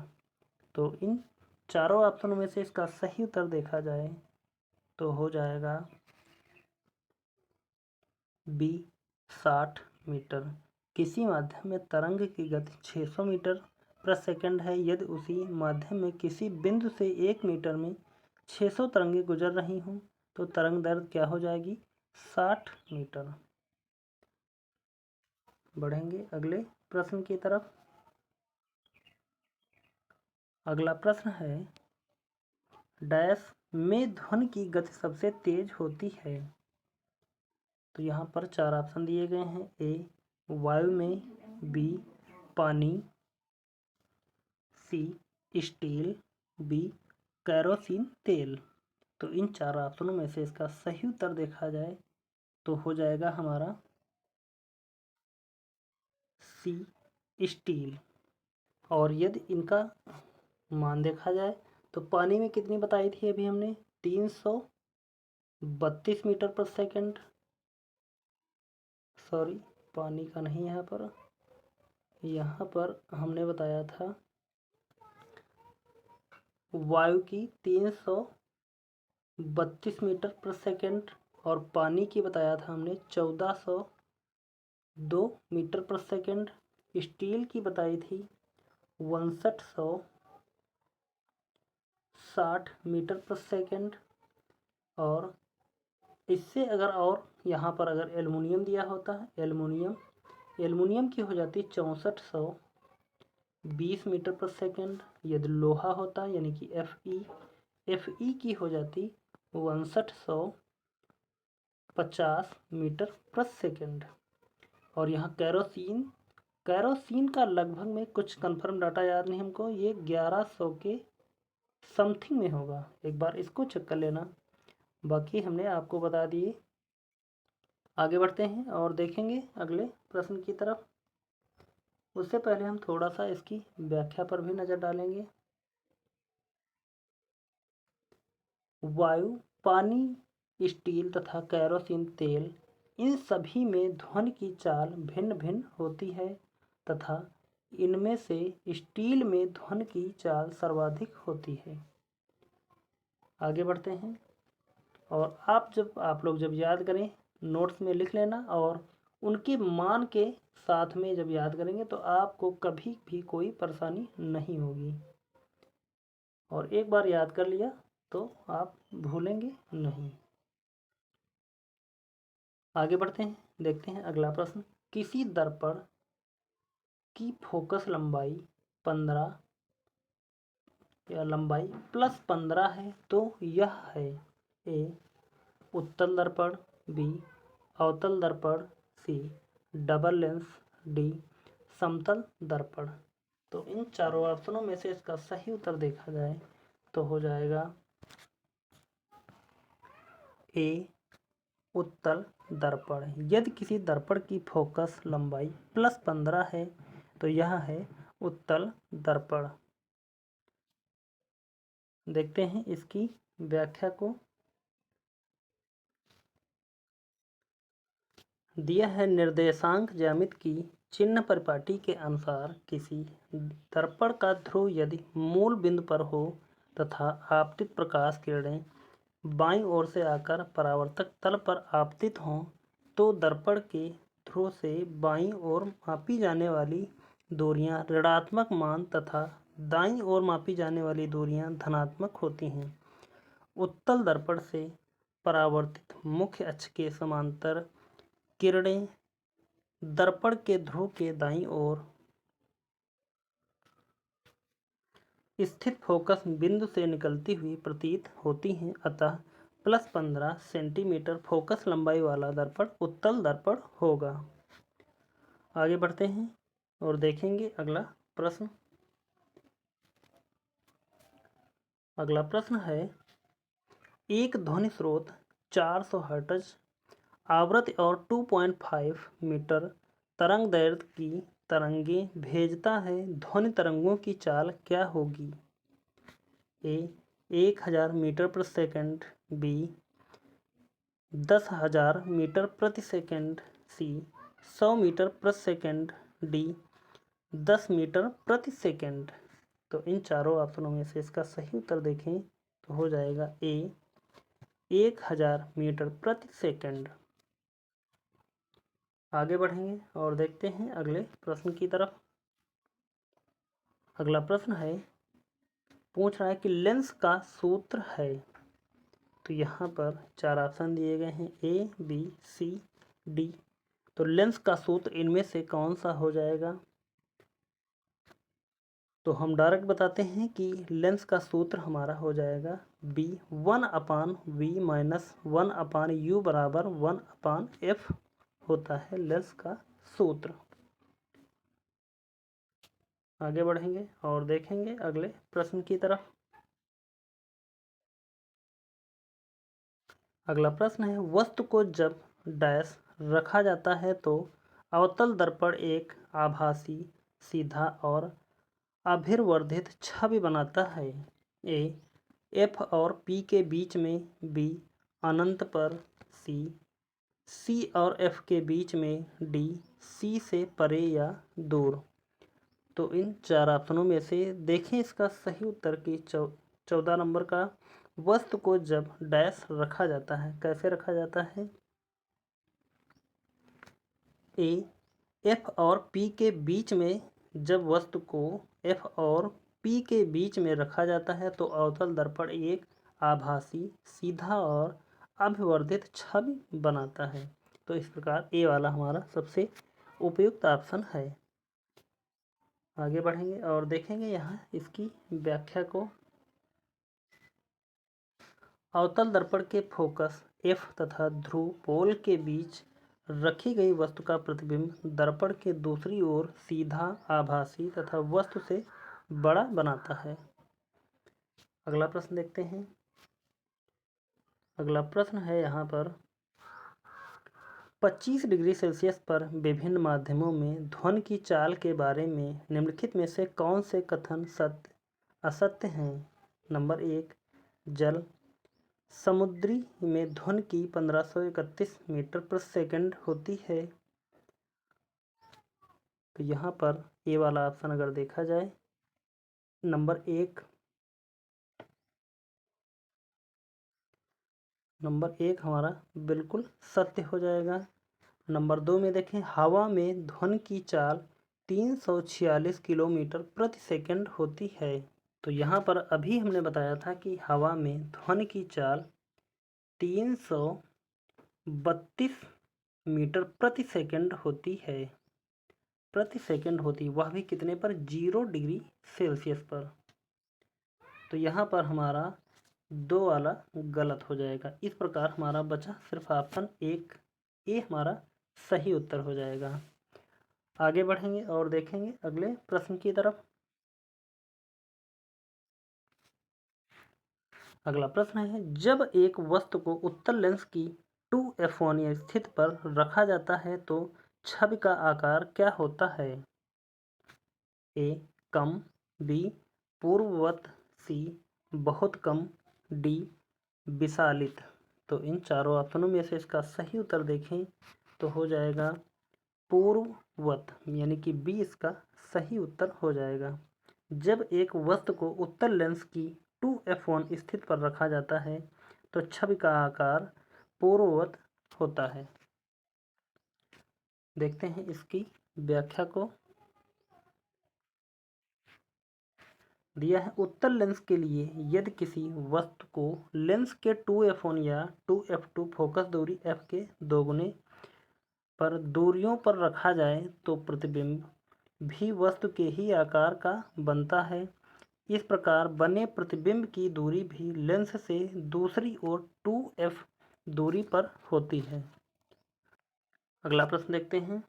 तो इन चारों ऑप्शनों में से इसका सही उत्तर देखा जाए तो हो जाएगा बी 60 मीटर। किसी माध्यम में तरंग की गति 600 मीटर प्रति सेकंड है। यदि उसी माध्यम में किसी बिंदु से 1 मीटर में 600 तरंगें गुजर रही हों तो तरंग दैर्घ्य क्या हो जाएगी? 60 मीटर। बढ़ेंगे अगले प्रश्न की तरफ। अगला प्रश्न है, डैश में ध्वनि की गति सबसे तेज होती है। तो यहाँ पर 4 ऑप्शन दिए गए हैं। ए वायु में, बी पानी, सी स्टील, बी केरोसिन तेल। तो इन 4 ऑप्शनों में से इसका सही उत्तर देखा जाए तो हो जाएगा हमारा सी स्टील। और यदि इनका मान देखा जाए तो पानी में कितनी बताई थी अभी हमने? 332 मीटर प्रति सेकंड। सॉरी, पानी का नहीं, यहाँ पर हमने बताया था वायु की 332 मीटर प्रति सेकंड और पानी की बताया था हमने 1402 मीटर प्रति सेकंड। स्टील की बताई थी 6160 मीटर प्रति सेकंड। और इससे अगर और यहाँ पर अगर एल्युमिनियम दिया होता है, एल्युमिनियम की हो जाती 6420 मीटर प्रति सेकंड। यदि लोहा होता यानी कि एफ ई की हो जाती 6150 मीटर प्रति सेकंड। और यहाँ कैरोसिन का लगभग में कुछ कंफर्म डाटा याद नहीं हमको, ये 1100 के समथिंग में होगा। एक बार इसको चेक कर लेना, बाकी हमने आपको बता दिए। आगे बढ़ते हैं और देखेंगे अगले प्रश्न की तरफ। उससे पहले हम थोड़ा सा इसकी व्याख्या पर भी नज़र डालेंगे। वायु, पानी, स्टील तथा केरोसिन तेल, इन सभी में ध्वनि की चाल भिन्न भिन्न होती है तथा इनमें से स्टील में ध्वनि की चाल सर्वाधिक होती है। आगे बढ़ते हैं और आप लोग जब याद करें नोट्स में लिख लेना और उनके मान के साथ में जब याद करेंगे तो आपको कभी भी कोई परेशानी नहीं होगी। और एक बार याद कर लिया तो आप भूलेंगे नहीं। आगे बढ़ते हैं, देखते हैं अगला प्रश्न। किसी दर्पण की फोकस लंबाई 15 या लंबाई +15 है तो यह है ए उत्तल दर्पण, बी अवतल दर्पण, सी डबल लेंस, डी समतल दर्पण। तो इन चारों ऑप्शनों में से इसका सही उत्तर देखा जाए तो हो जाएगा ए उत्तल दर्पण। यदि किसी दर्पण की फोकस लंबाई +15 है तो यह है उत्तल दर्पण। देखते हैं इसकी व्याख्या को। दिया है निर्देशांक ज्यामिति की चिन्ह परिपाटी के अनुसार किसी दर्पण का ध्रुव यदि मूल बिंदु पर हो तथा आपतित प्रकाश किरणें बाईं ओर से आकर परावर्तक तल पर आपतित हों तो दर्पण के ध्रुव से बाईं ओर मापी जाने वाली दूरियां ऋणात्मक मान तथा दाईं ओर मापी जाने वाली दूरियां धनात्मक होती हैं। उत्तल दर्पण से परावर्तित मुख्य अक्ष के समांतर किरणें दर्पण के ध्रुव के दाईं ओर स्थित फोकस बिंदु से निकलती हुई प्रतीत होती हैं। अतः +15 सेंटीमीटर फोकस लंबाई वाला दर्पण उत्तल दर्पण होगा। आगे बढ़ते हैं और देखेंगे अगला प्रश्न। अगला प्रश्न है, एक ध्वनि स्रोत 400 हर्ट्ज आवृत्ति और 2.5 मीटर तरंग दैर्ध्य की तरंगें भेजता है। ध्वनि तरंगों की चाल क्या होगी? ए 1000 मीटर प्रति सेकंड, बी 10,000 मीटर प्रति सेकंड, सी 100 मीटर प्रति सेकंड, डी 10 मीटर प्रति सेकंड। तो इन चारों ऑप्शनों में से इसका सही उत्तर देखें तो हो जाएगा ए 1000 मीटर प्रति सेकंड। आगे बढ़ेंगे और देखते हैं अगले प्रश्न की तरफ। अगला प्रश्न है, पूछ रहा है कि लेंस का सूत्र है। तो यहाँ पर 4 ऑप्शन दिए गए हैं, ए बी सी डी। तो लेंस का सूत्र इनमें से कौन सा हो जाएगा? तो हम डायरेक्ट बताते हैं कि लेंस का सूत्र हमारा हो जाएगा बी 1/v माइनस 1/u बराबर 1/f होता है लेंस का सूत्र। आगे बढ़ेंगे और देखेंगे अगले प्रश्न की तरफ। अगला प्रश्न है, वस्तु को जब डैश रखा जाता है तो अवतल दर्पण एक आभासी, सीधा और अभिवर्धित छवि बनाता है। ए एफ और पी के बीच में, बी अनंत पर, सी और एफ के बीच में, डी सी से परे या दूर। तो इन 4 ऑप्शनों में से देखें इसका सही उत्तर की 14 नंबर का, वस्तु को जब डैश रखा जाता है, कैसे रखा जाता है? ए एफ और पी के बीच में जब वस्तु को एफ और पी के बीच में रखा जाता है तो अवतल दर्पण एक आभासी, सीधा और अभिवर्धित छवि बनाता है। तो इस प्रकार ए वाला हमारा सबसे उपयुक्त ऑप्शन है। आगे बढ़ेंगे और देखेंगे यहाँ इसकी व्याख्या को। अवतल दर्पण के फोकस एफ तथा ध्रुव पोल के बीच रखी गई वस्तु का प्रतिबिंब दर्पण के दूसरी ओर सीधा, आभासी तथा वस्तु से बड़ा बनाता है। अगला प्रश्न देखते हैं। अगला प्रश्न है यहाँ पर, 25 डिग्री सेल्सियस पर विभिन्न माध्यमों में ध्वनि की चाल के बारे में निम्नलिखित में से कौन से कथन सत्य असत्य हैं? नंबर 1, जल समुद्री में ध्वनि की 1531 मीटर प्रति सेकंड होती है। तो यहाँ पर ए वाला ऑप्शन अगर देखा जाए, नंबर 1 हमारा बिल्कुल सत्य हो जाएगा। नंबर 2 में देखें, हवा में ध्वनि की चाल 346 किलोमीटर प्रति सेकंड होती है। तो यहाँ पर अभी हमने बताया था कि हवा में ध्वनि की चाल 332 मीटर प्रति सेकंड होती है। वह भी कितने पर? 0 डिग्री सेल्सियस पर। तो यहाँ पर हमारा 2 वाला गलत हो जाएगा। इस प्रकार हमारा बचा सिर्फ ऑप्शन 1 ए हमारा सही उत्तर हो जाएगा। आगे बढ़ेंगे और देखेंगे अगले प्रश्न की तरफ। अगला प्रश्न है, जब एक वस्तु को उत्तल लेंस की 2f1 स्थिति पर रखा जाता है तो छवि का आकार क्या होता है? ए कम, बी पूर्ववत, सी बहुत कम, डी विशालित। तो इन चारों ऑप्शनों में से इसका सही उत्तर देखें तो हो जाएगा पूर्ववत, यानी कि बी इसका सही उत्तर हो जाएगा। जब एक वस्तु को उत्तल लेंस की 2f1 स्थिति पर रखा जाता है तो छवि का आकार पूर्ववत होता है। देखते हैं इसकी व्याख्या को। दिया है उत्तल लेंस के लिए यदि किसी वस्तु को लेंस के 2f1 या 2f2 फोकस दूरी f के दोगुने पर दूरियों पर रखा जाए तो प्रतिबिंब भी वस्तु के ही आकार का बनता है। इस प्रकार बने प्रतिबिंब की दूरी भी लेंस से दूसरी ओर 2f दूरी पर होती है। अगला प्रश्न देखते हैं।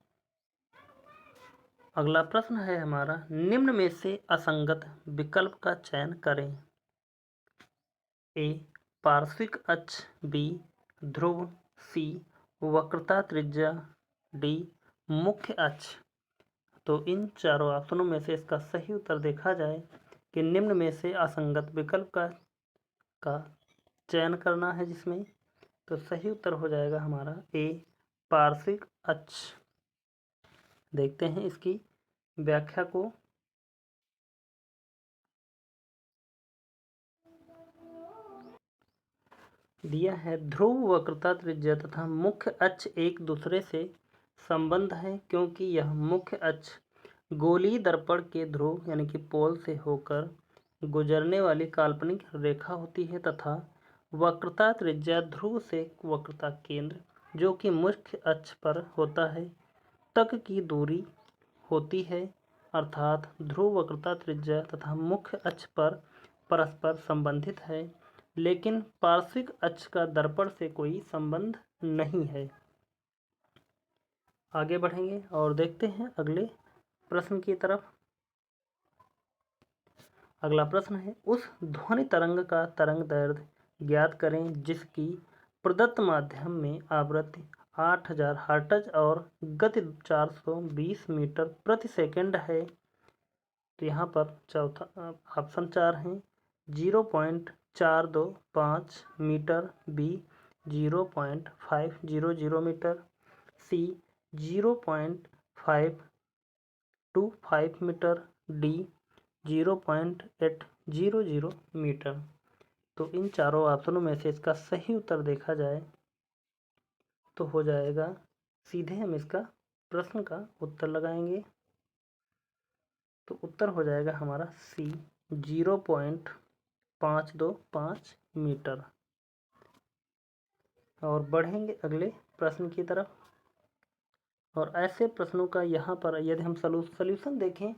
अगला प्रश्न है हमारा, निम्न में से असंगत विकल्प का चयन करें। ए पार्श्विक अक्ष, बी ध्रुव, सी वक्रता त्रिज्या, डी मुख्य अक्ष। तो इन चारों ऑप्शनों में से इसका सही उत्तर देखा जाए कि निम्न में से असंगत विकल्प का चयन करना है जिसमें, तो सही उत्तर हो जाएगा हमारा ए पार्श्विक अक्ष। देखते हैं इसकी व्याख्या को। दिया है ध्रुव वक्रता त्रिज्या तथा मुख्य अक्ष एक दूसरे से संबंध है क्योंकि यह मुख्य अक्ष गोलीय दर्पण के ध्रुव यानी कि पोल से होकर गुजरने वाली काल्पनिक रेखा होती है तथा वक्रता त्रिज्या ध्रुव से वक्रता केंद्र जो कि मुख्य अक्ष पर होता है तक की दूरी होती है। अर्थात ध्रुव वक्रता त्रिज्या तथा मुख्य अक्ष पर परस्पर संबंधित है लेकिन पार्श्विक अक्ष का दर्पण से कोई संबंध नहीं है। आगे बढ़ेंगे और देखते हैं अगले प्रश्न की तरफ। अगला प्रश्न है, उस ध्वनि तरंग का तरंग दैर्ध्य ज्ञात करें जिसकी प्रदत्त माध्यम में आवृत्ति 8000 हर्ट्ज और गति 420 मीटर प्रति सेकंड है। तो यहाँ पर चौथा ऑप्शन 4 है 0.425 मीटर, बी 0.500 मीटर, सी 0.525 मीटर, डी 0.800 मीटर। तो इन चारों ऑप्शनों में से इसका सही उत्तर देखा जाए तो हो जाएगा, सीधे हम इसका प्रश्न का उत्तर लगाएंगे तो उत्तर हो जाएगा हमारा सी 0.525 मीटर। और बढ़ेंगे अगले प्रश्न की तरफ। और ऐसे प्रश्नों का यहाँ पर यदि हम सॉल्यूशन देखें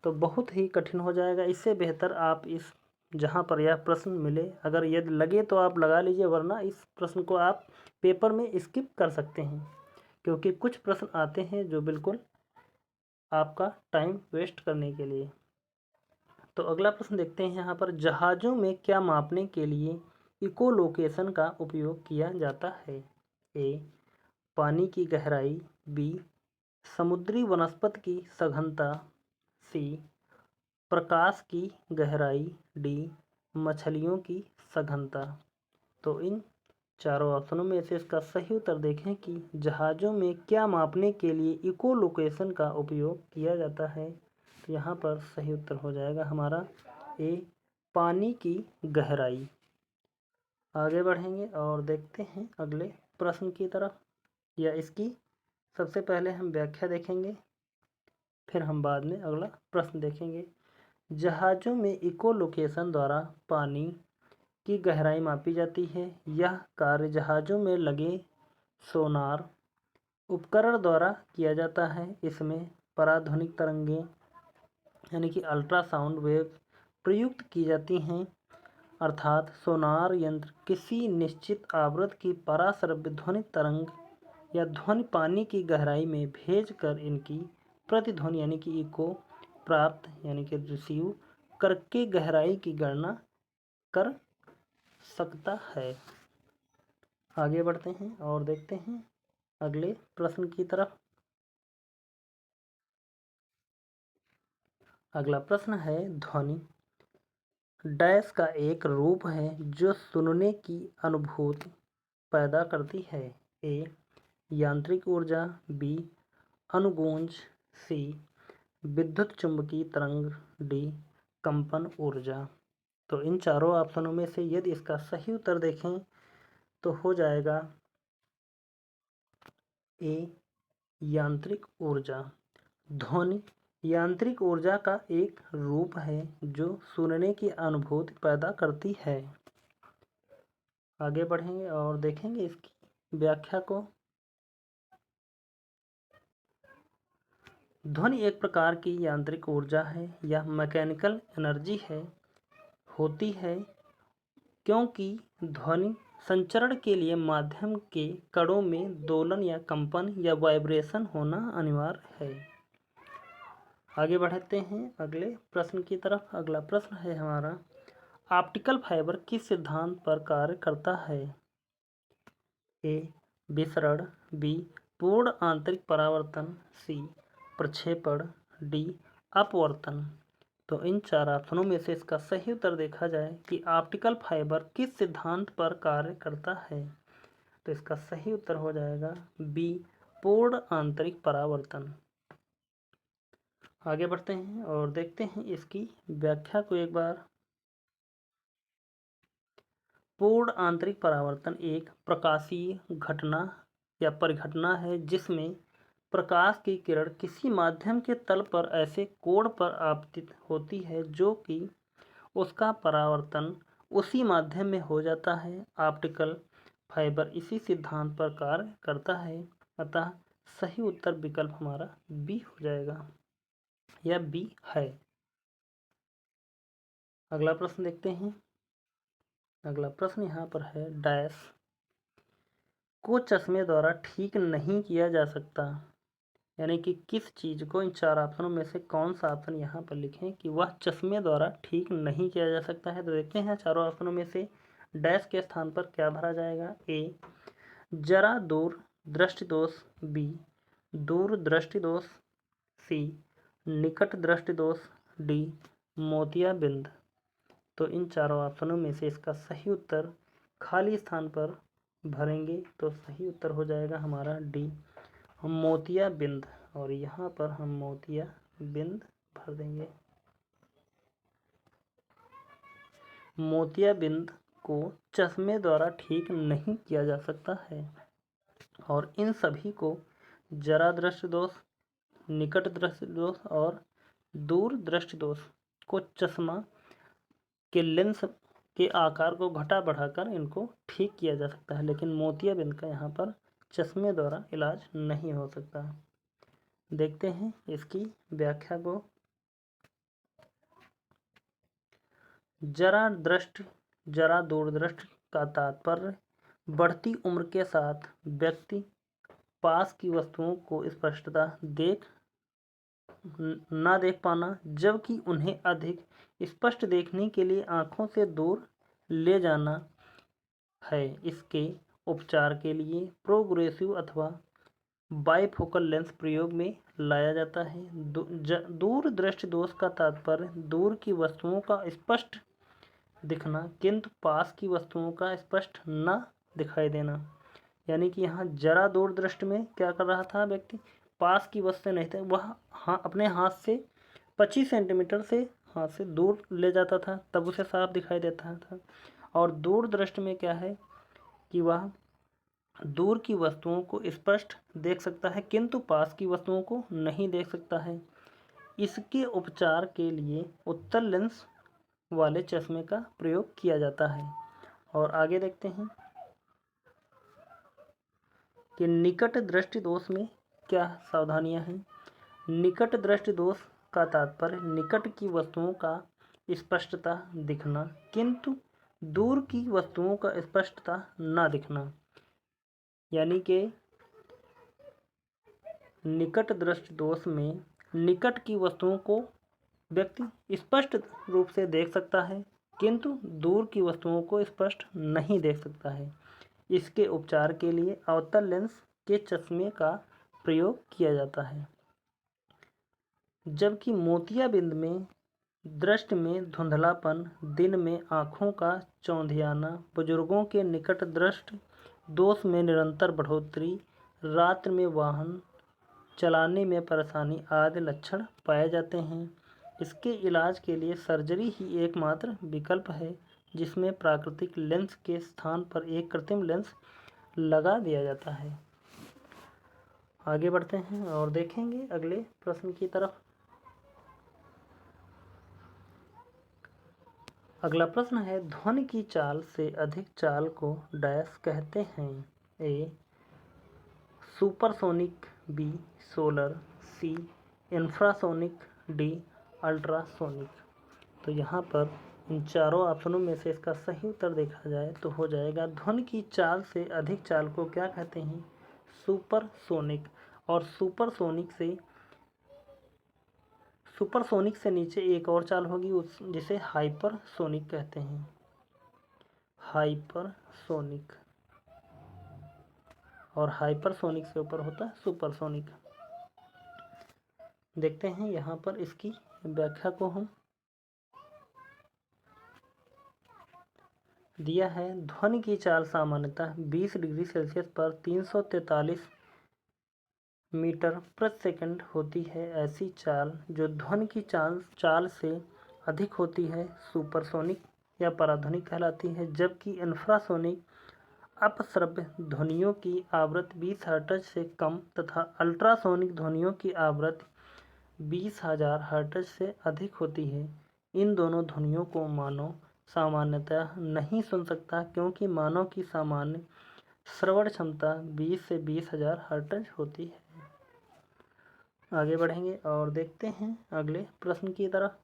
तो बहुत ही कठिन हो जाएगा। इससे बेहतर आप इस जहाँ पर यह प्रश्न मिले अगर यदि लगे तो आप लगा लीजिए, वरना इस प्रश्न को आप पेपर में स्किप कर सकते हैं क्योंकि कुछ प्रश्न आते हैं जो बिल्कुल आपका टाइम वेस्ट करने के लिए। तो अगला प्रश्न देखते हैं यहाँ पर, जहाज़ों में क्या मापने के लिए इकोलोकेशन का उपयोग किया जाता है। ए पानी की गहराई, बी समुद्री वनस्पति की सघनता, सी प्रकाश की गहराई, डी मछलियों की सघनता। तो इन चारों ऑप्शनों में से इसका सही उत्तर देखें कि जहाज़ों में क्या मापने के लिए इकोलोकेशन का उपयोग किया जाता है। तो यहाँ पर सही उत्तर हो जाएगा हमारा ए पानी की गहराई। आगे बढ़ेंगे और देखते हैं अगले प्रश्न की तरफ, या इसकी सबसे पहले हम व्याख्या देखेंगे फिर हम बाद में अगला प्रश्न देखेंगे। जहाज़ों में इकोलोकेशन द्वारा पानी की गहराई मापी जाती है। यह कार्य जहाज़ों में लगे सोनार उपकरण द्वारा किया जाता है। इसमें पराध्वनिक तरंगें यानी कि अल्ट्रासाउंड वेव प्रयुक्त की जाती हैं। अर्थात सोनार यंत्र किसी निश्चित आवृत्ति की पराश्रव्य ध्वनि तरंग या ध्वनि पानी की गहराई में भेजकर इनकी प्रतिध्वनि यानी कि इको प्राप्त यानी कि रिसीव करके गहराई की गणना कर सकता है। आगे बढ़ते हैं और देखते हैं अगले प्रश्न की तरफ। अगला प्रश्न है, ध्वनि डैश का एक रूप है जो सुनने की अनुभूति पैदा करती है। ए यांत्रिक ऊर्जा, बी अनुगूंज, सी विद्युत चुम्बकीय तरंग, डी कंपन ऊर्जा। तो इन चारों ऑप्शनों में से यदि इसका सही उत्तर देखें तो हो जाएगा ए यांत्रिक ऊर्जा। ध्वनि यांत्रिक ऊर्जा का एक रूप है जो सुनने की अनुभूति पैदा करती है। आगे बढ़ेंगे और देखेंगे इसकी व्याख्या को। ध्वनि एक प्रकार की यांत्रिक ऊर्जा है या मैकेनिकल एनर्जी होती है, क्योंकि ध्वनि संचरण के लिए माध्यम के कणों में दोलन या कंपन या वाइब्रेशन होना अनिवार्य है। आगे बढ़ते हैं अगले प्रश्न की तरफ। अगला प्रश्न है हमारा, ऑप्टिकल फाइबर किस सिद्धांत पर कार्य करता है? ए विसरण, बी पूर्ण आंतरिक परावर्तन, सी प्रक्षेपण, डी अपवर्तन। तो इन चार ऑप्शनों में से इसका सही उत्तर देखा जाए कि ऑप्टिकल फाइबर किस सिद्धांत पर कार्य करता है, तो इसका सही उत्तर हो जाएगा बी पूर्ण आंतरिक परावर्तन। आगे बढ़ते हैं और देखते हैं इसकी व्याख्या को एक बार। पूर्ण आंतरिक परावर्तन एक प्रकाशीय घटना या परिघटना है जिसमें प्रकाश की किरण किसी माध्यम के तल पर ऐसे कोण पर आपतित होती है जो कि उसका परावर्तन उसी माध्यम में हो जाता है। ऑप्टिकल फाइबर इसी सिद्धांत पर कार्य करता है, अतः सही उत्तर विकल्प हमारा बी हो जाएगा या बी है। अगला प्रश्न देखते हैं। अगला प्रश्न यहाँ पर है, डैश को चश्मे द्वारा ठीक नहीं किया जा सकता। यानी कि किस चीज़ को, इन चार ऑप्शनों में से कौन सा ऑप्शन यहाँ पर लिखें कि वह चश्मे द्वारा ठीक नहीं किया जा सकता है। तो देखते हैं चारों ऑप्शनों में से डैश के स्थान पर क्या भरा जाएगा। ए जरा दूर दृष्टि दोष, बी दूर दृष्टि दोष, सी निकट दृष्टि दोष, डी मोतियाबिंद। तो इन चारों ऑप्शनों में से इसका सही उत्तर खाली स्थान पर भरेंगे तो सही उत्तर हो जाएगा हमारा डी मोतियाबिंद। और यहाँ पर हम मोतियाबिंद भर देंगे। मोतियाबिंद को चश्मे द्वारा ठीक नहीं किया जा सकता है और इन सभी को जरा दृष्टि दोष, निकट दृष्टि दोष और दूर दृष्टि दोष को चश्मा के लेंस के आकार को घटा बढ़ाकर इनको ठीक किया जा सकता है, लेकिन मोतियाबिंद का यहाँ पर चश्मे द्वारा इलाज नहीं हो सकता। देखते हैं इसकी व्याख्या को। जरा दूरदृष्टि का तात्पर्य बढ़ती उम्र के साथ व्यक्ति पास की वस्तुओं को स्पष्टता ना देख पाना, जबकि उन्हें अधिक स्पष्ट देखने के लिए आँखों से दूर ले जाना है। इसके उपचार के लिए प्रोग्रेसिव अथवा बाइफोकल लेंस प्रयोग में लाया जाता है। दूर दृष्टि दोष का तात्पर्य दूर की वस्तुओं का स्पष्ट दिखना किंतु पास की वस्तुओं का स्पष्ट न दिखाई देना। यानी कि यहाँ जरा दूर दृष्टि में क्या कर रहा था व्यक्ति, पास की वस्तु नहीं थे, वह अपने हाथ से 25 सेंटीमीटर से हाथ से दूर ले जाता था तब उसे साफ दिखाई देता था। और दूर दृष्टि में क्या है कि वह दूर की वस्तुओं को स्पष्ट देख सकता है किंतु पास की वस्तुओं को नहीं देख सकता है। इसके उपचार के लिए उत्तल लेंस वाले चश्मे का प्रयोग किया जाता है। और आगे देखते हैं कि निकट दृष्टि दोष में क्या सावधानियां हैं। निकट दृष्टि दोष का तात्पर्य निकट की वस्तुओं का स्पष्टता दिखना किंतु दूर की वस्तुओं का स्पष्टता न दिखना। यानी कि निकट दृष्टि दोष में निकट की वस्तुओं को व्यक्ति स्पष्ट रूप से देख सकता है किंतु दूर की वस्तुओं को स्पष्ट नहीं देख सकता है। इसके उपचार के लिए अवतल लेंस के चश्मे का प्रयोग किया जाता है। जबकि मोतियाबिंद में दृष्टि में धुंधलापन, दिन में आँखों का चौंधियाना, बुजुर्गों के निकट दृष्टि दोष में निरंतर बढ़ोतरी, रात्र में वाहन चलाने में परेशानी आदि लक्षण पाए जाते हैं। इसके इलाज के लिए सर्जरी ही एकमात्र विकल्प है। जिसमें प्राकृतिक लेंस के स्थान पर एक कृत्रिम लेंस लगा दिया जाता है। आगे बढ़ते हैं और देखेंगे अगले प्रश्न की तरफ। अगला प्रश्न है, ध्वनि की चाल से अधिक चाल को डैश कहते हैं। ए सुपरसोनिक, बी सोलर, सी इंफ्रासोनिक, डी अल्ट्रासोनिक। तो यहाँ पर इन चारों ऑप्शनों में से इसका सही उत्तर देखा जाए तो हो जाएगा ध्वनि की चाल से अधिक चाल को क्या कहते हैं? सुपरसोनिक। और सुपरसोनिक से नीचे एक और चाल होगी जिसे हाइपरसोनिक कहते हैं। हाइपरसोनिक। और हाइपरसोनिक से ऊपर होता है सुपरसोनिक। देखते हैं यहाँ पर इसकी व्याख्या को हम दिया है। ध्वनि की चाल सामान्यतः 20 डिग्री सेल्सियस पर 343 मीटर प्रति सेकंड होती है। ऐसी चाल जो ध्वनि की चाल से अधिक होती है सुपरसोनिक या पराध्वनिक कहलाती है, जबकि इंफ्रासोनिक अपश्रव्य ध्वनियों की आवृत्ति 20 हर्ट्ज से कम तथा अल्ट्रासोनिक ध्वनियों की आवृत्ति 20,000 हर्ट्ज से अधिक होती है। इन दोनों ध्वनियों को मानव सामान्यतः नहीं सुन सकता, क्योंकि मानव की सामान्य श्रवण क्षमता 20 से 20,000 हर्ट्ज होती है। आगे बढ़ेंगे और देखते हैं अगले प्रश्न की तरफ।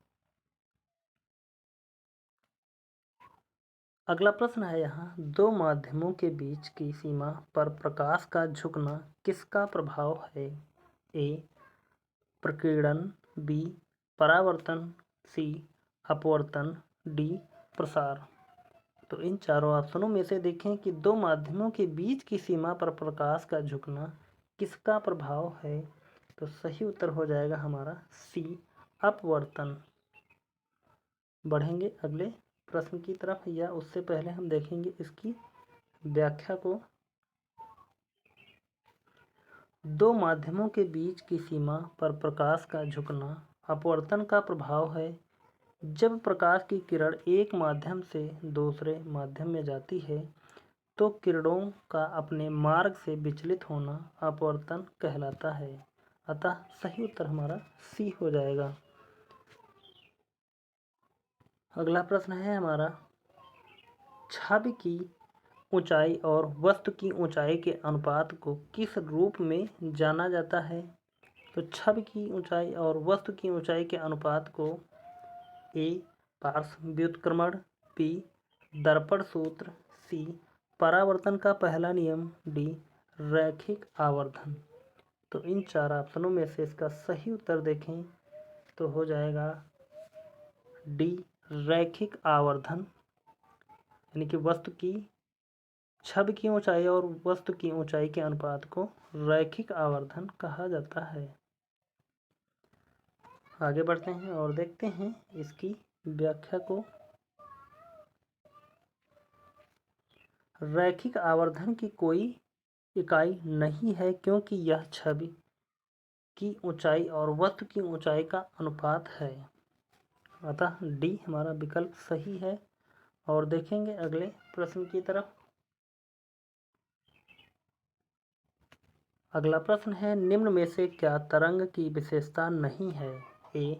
अगला प्रश्न है यहाँ, दो माध्यमों के बीच की सीमा पर प्रकाश का झुकना किसका प्रभाव है? ए प्रकीर्णन, बी परावर्तन, सी अपवर्तन, डी प्रसार। तो इन चारों ऑप्शनों में से देखें कि दो माध्यमों के बीच की सीमा पर प्रकाश का झुकना किसका प्रभाव है? तो सही उत्तर हो जाएगा हमारा सी अपवर्तन। बढ़ेंगे अगले प्रश्न की तरफ, या उससे पहले हम देखेंगे इसकी व्याख्या को। दो माध्यमों के बीच की सीमा पर प्रकाश का झुकना अपवर्तन का प्रभाव है। जब प्रकाश की किरण एक माध्यम से दूसरे माध्यम में जाती है तो किरणों का अपने मार्ग से विचलित होना अपवर्तन कहलाता है। अतः सही उत्तर हमारा सी हो जाएगा। अगला प्रश्न है हमारा, छवि की ऊंचाई और वस्तु की ऊंचाई के अनुपात को किस रूप में जाना जाता है? तो छवि की ऊंचाई और वस्तु की ऊंचाई के अनुपात को ए पार्श्व व्युत्क्रमण, बी दर्पण सूत्र, सी परावर्तन का पहला नियम, डी रैखिक आवर्धन। तो इन चार ऑप्शनों में से इसका सही उत्तर देखें तो हो जाएगा डी रैखिक आवर्धन। यानी कि छवि की ऊंचाई और वस्तु की ऊंचाई के अनुपात को रैखिक आवर्धन कहा जाता है। आगे बढ़ते हैं और देखते हैं इसकी व्याख्या को। रैखिक आवर्धन की कोई इकाई नहीं है, क्योंकि यह छवि की ऊंचाई और वस्तु की ऊंचाई का अनुपात है। अतः डी हमारा विकल्प सही है। और देखेंगे अगले प्रश्न की तरफ। अगला प्रश्न है, निम्न में से क्या तरंग की विशेषता नहीं है? ए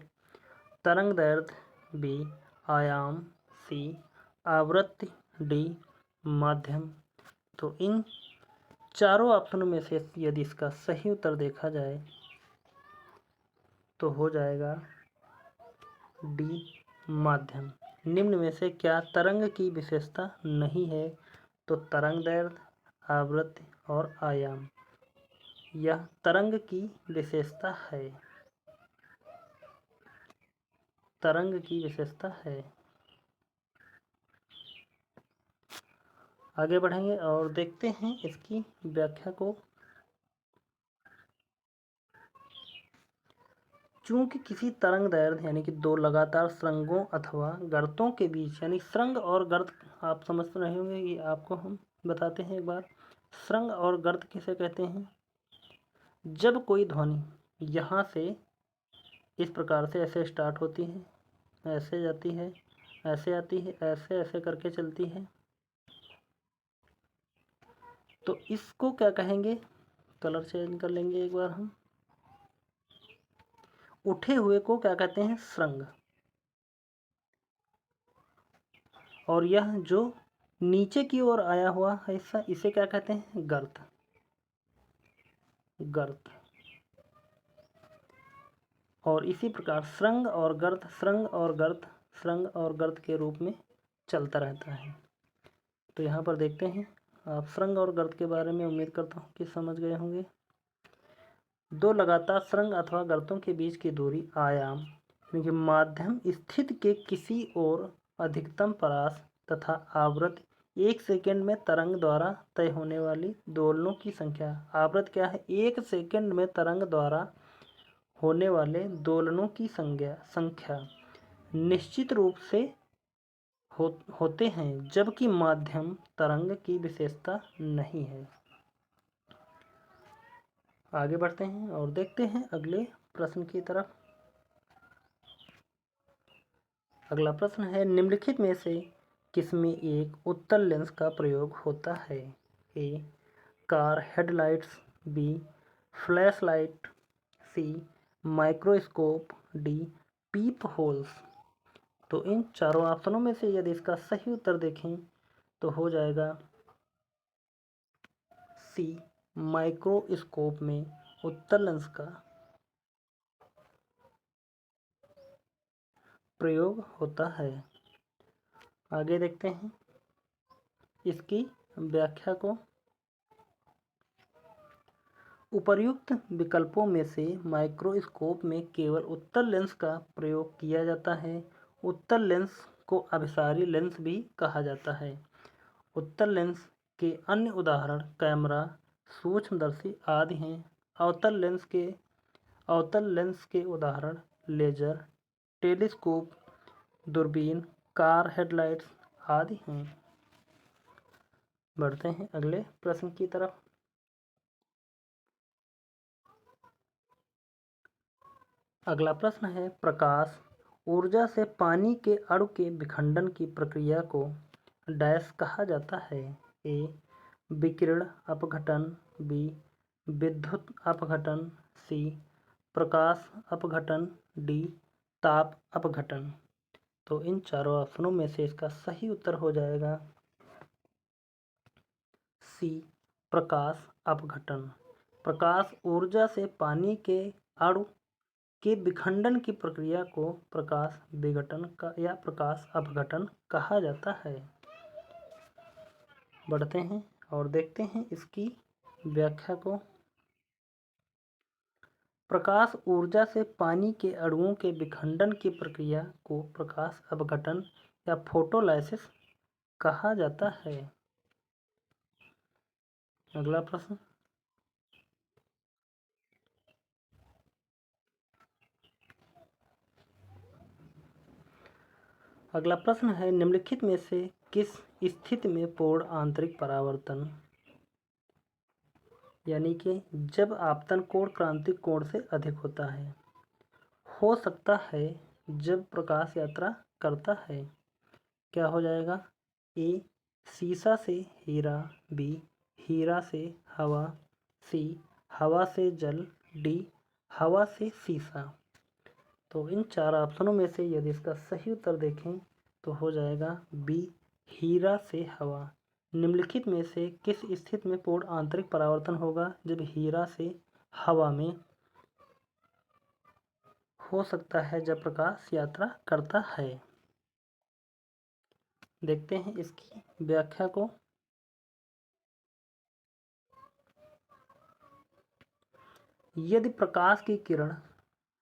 तरंग दैर्ध्य, बी आयाम, सी आवृत्ति, डी माध्यम। तो इन चारों ऑप्शनों में से यदि इसका सही उत्तर देखा जाए तो हो जाएगा डी माध्यम। निम्न में से क्या तरंग की विशेषता नहीं है? तो तरंग दैर्ध्य, आवृत्ति और आयाम। यह तरंग की विशेषता है। तरंग की विशेषता है। आगे बढ़ेंगे और देखते हैं इसकी व्याख्या को। चूंकि किसी तरंग दैर्ध्य यानी कि दो लगातार सुरंगों अथवा गर्तों के बीच, यानी सुरंग और गर्त आप समझ रहे होंगे, ये आपको हम बताते हैं एक बार। सुरंग और गर्त किसे कहते हैं? जब कोई ध्वनि यहाँ से इस प्रकार से ऐसे स्टार्ट होती है, ऐसे जाती है ऐसे आती है, ऐसे ऐसे करके चलती है। तो इसको क्या कहेंगे, कलर चेंज कर लेंगे एक बार हम। उठे हुए को क्या कहते हैं, श्रृंग। और यह जो नीचे की ओर आया हुआ हिस्सा, इसे क्या कहते हैं, गर्त। गर्त। और इसी प्रकार श्रृंग और गर्त, श्रृंग और गर्त, श्रृंग और गर्त के रूप में चलता रहता है। तो यहाँ पर देखते हैं, आप श्रृंग और गर्त के बारे में उम्मीद करता हूँ कि समझ गए होंगे। दो लगातार श्रृंग अथवा गर्तों के बीच की दूरी आयाम यानी कि माध्यम स्थिति के किसी और अधिकतम परास तथा आवृत्ति 1 सेकंड में तरंग द्वारा तय होने वाली दोलनों की संख्या। आवृत्ति क्या है, 1 सेकंड में तरंग द्वारा होने वाले दोलनों की संख्या निश्चित रूप से होते हैं, जबकि माध्यम तरंग की विशेषता नहीं है। आगे बढ़ते हैं और देखते हैं अगले प्रश्न की तरफ। अगला प्रश्न है, निम्नलिखित में से किसमें एक उत्तल लेंस का प्रयोग होता है। A car headlights, B flashlight, C microscope, D peep holes. तो इन चारों ऑप्शनों में से यदि इसका सही उत्तर देखें तो हो जाएगा सी, माइक्रोस्कोप में उत्तल लेंस का प्रयोग होता है। आगे देखते हैं इसकी व्याख्या को। उपर्युक्त विकल्पों में से माइक्रोस्कोप में केवल उत्तल लेंस का प्रयोग किया जाता है। उत्तल लेंस को अभिसारी लेंस भी कहा जाता है। उत्तल लेंस के अन्य उदाहरण कैमरा, सूक्ष्मदर्शी आदि हैं। अवतल लेंस के उदाहरण लेजर, टेलीस्कोप, दूरबीन, कार हेडलाइट्स आदि हैं। बढ़ते हैं अगले प्रश्न की तरफ। अगला प्रश्न है, प्रकाश ऊर्जा से पानी के अणु के विखंडन की प्रक्रिया को डैश कहा जाता है। ए विकिरण अपघटन, बी विद्युत अपघटन, सी प्रकाश अपघटन, डी ताप अपघटन। तो इन चारों ऑप्शनों में से इसका सही उत्तर हो जाएगा सी, प्रकाश अपघटन। प्रकाश ऊर्जा से पानी के अणु के विखंडन की प्रक्रिया को प्रकाश विघटन का या प्रकाश अपघटन कहा जाता है। बढ़ते हैं और देखते हैं इसकी व्याख्या को। प्रकाश ऊर्जा से पानी के अणुओं के विखंडन की प्रक्रिया को प्रकाश अपघटन या फोटोलाइसिस कहा जाता है। अगला प्रश्न। अगला प्रश्न है, निम्नलिखित में से किस स्थिति में पूर्ण आंतरिक परावर्तन यानी कि जब आपतन कोण क्रांतिक कोण से अधिक होता है हो सकता है जब प्रकाश यात्रा करता है? क्या हो जाएगा? ए शीशा से हीरा, बी हीरा से हवा, सी हवा से जल, डी हवा से शीशा। तो इन चार ऑप्शनों में से यदि इसका सही उत्तर देखें तो हो जाएगा बी हीरा से हवा। निम्नलिखित में से किस स्थिति में पूर्ण आंतरिक परावर्तन होगा? जब हीरा से हवा में हो सकता है जब प्रकाश यात्रा करता है। देखते हैं इसकी व्याख्या को। यदि प्रकाश की किरण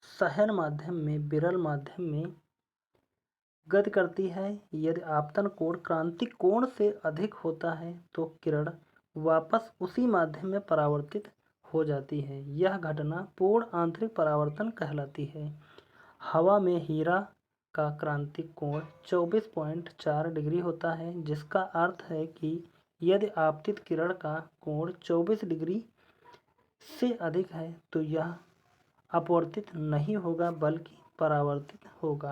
सहन माध्यम में विरल माध्यम में गति करती है, यदि आपतन कोण क्रांतिक कोण से अधिक होता है तो किरण वापस उसी माध्यम में परावर्तित हो जाती है। यह घटना पूर्ण आंतरिक परावर्तन कहलाती है। हवा में हीरा का क्रांतिक कोण 24.4 डिग्री होता है, जिसका अर्थ है कि यदि आपतित किरण का कोण 24 डिग्री से अधिक है तो यह अपवर्तित नहीं होगा बल्कि परावर्तित होगा।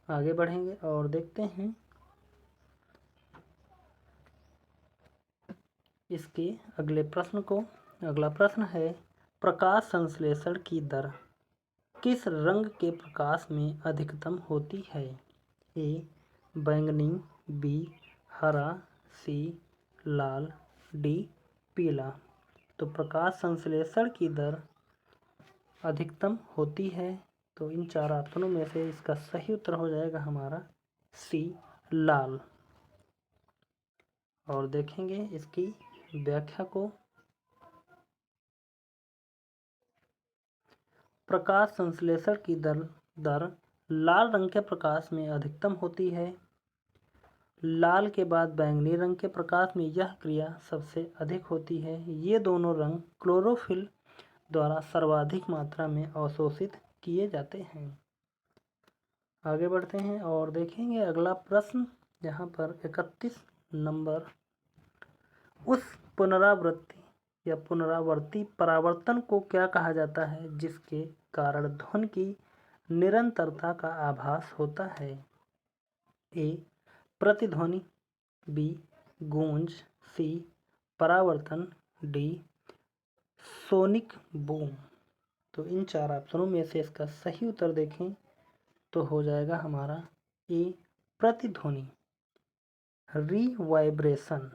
आगे बढ़ेंगे और देखते हैं इसके अगले प्रश्न को। अगला प्रश्न है, प्रकाश संश्लेषण की दर किस रंग के प्रकाश में अधिकतम होती है? ए बैंगनी, बी हरा, सी लाल, डी पीला। तो प्रकाश संश्लेषण की दर अधिकतम होती है, तो इन चार ऑप्शनों में से इसका सही उत्तर हो जाएगा हमारा सी लाल। और देखेंगे इसकी व्याख्या को। प्रकाश संश्लेषण की दर लाल रंग के प्रकाश में अधिकतम होती है। लाल के बाद बैंगनी रंग के प्रकाश में यह क्रिया सबसे अधिक होती है। ये दोनों रंग क्लोरोफिल द्वारा सर्वाधिक मात्रा में अवशोषित किए जाते हैं। आगे बढ़ते हैं और देखेंगे अगला प्रश्न। यहाँ पर 31 नंबर, उस पुनरावृत्ति या पुनरावर्ती परावर्तन को क्या कहा जाता है जिसके कारण ध्वनि की निरंतरता का आभास होता है? ए प्रतिध्वनि, बी गूंज, सी परावर्तन, डी सोनिक बूम। तो इन चार ऑप्शनों में से इसका सही उत्तर देखें तो हो जाएगा हमारा ए प्रतिध्वनि, रीवाइब्रेशन।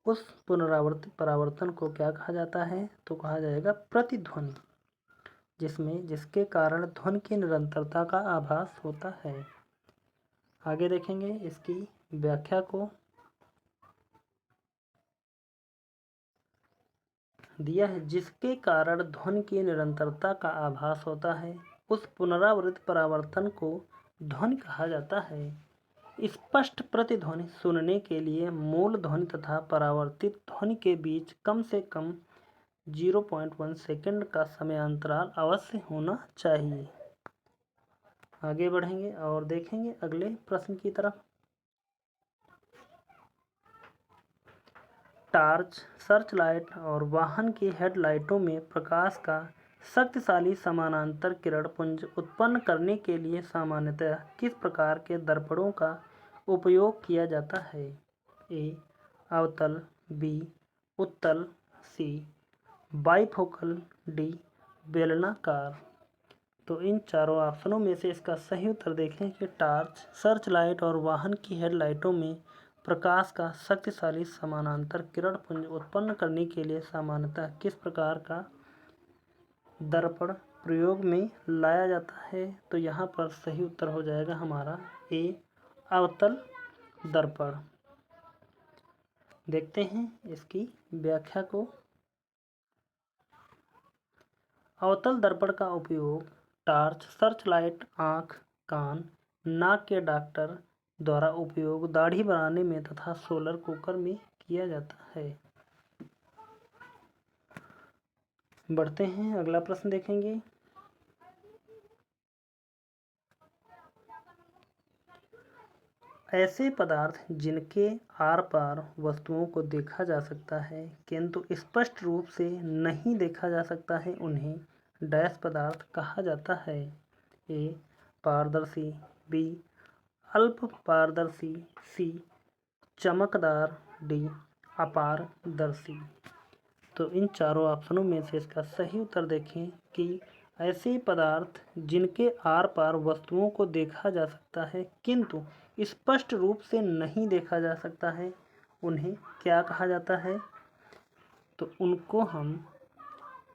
उस पुनरावर्ती परावर्तन को क्या कहा जाता है? तो कहा जाएगा प्रतिध्वनि, जिसके कारण ध्वनि की निरंतरता का आभास होता है। आगे देखेंगे इसकी व्याख्या को। दिया है, जिसके कारण ध्वनि की निरंतरता का आभास होता है, उस पुनरावृत्त परावर्तन को ध्वनि कहा जाता है। स्पष्ट प्रतिध्वनि सुनने के लिए मूल ध्वनि तथा परावर्तित ध्वनि के बीच कम से कम 0.1 सेकंड का समयांतराल अवश्य होना चाहिए। आगे बढ़ेंगे और देखेंगे अगले प्रश्न की तरफ। टार्च, सर्च लाइट और वाहन की हेडलाइटों में प्रकाश का शक्तिशाली समानांतर किरण पुंज उत्पन्न करने के लिए सामान्यतः किस प्रकार के दर्पणों का उपयोग किया जाता है? ए अवतल, बी उत्तल, सी बाइफोकल, डी बेलनाकार। तो इन चारों ऑप्शनों में से इसका सही उत्तर देखें कि टार्च, सर्च लाइट और वाहन की हेडलाइटों में प्रकाश का शक्तिशाली समानांतर किरण पुंज उत्पन्न करने के लिए सामान्यतः किस प्रकार का दर्पण प्रयोग में लाया जाता है? तो यहाँ पर सही उत्तर हो जाएगा हमारा ए अवतल दर्पण। देखते हैं इसकी व्याख्या को। अवतल दर्पण का उपयोग टार्च, सर्च लाइट, आँख, कान, नाक के डॉक्टर द्वारा उपयोग दाढ़ी बनाने में तथा सोलर कुकर में किया जाता है। बढ़ते हैं, अगला प्रश्न देखेंगे। ऐसे पदार्थ जिनके आर पार वस्तुओं को देखा जा सकता है किंतु स्पष्ट रूप से नहीं देखा जा सकता है, उन्हें डैश पदार्थ कहा जाता है? ए पारदर्शी, बी अल्प पारदर्शी, सी चमकदार, डी अपारदर्शी। तो इन चारों ऑप्शनों में से इसका सही उत्तर देखें कि ऐसे पदार्थ जिनके आर पार वस्तुओं को देखा जा सकता है किंतु स्पष्ट रूप से नहीं देखा जा सकता है, उन्हें क्या कहा जाता है? तो उनको हम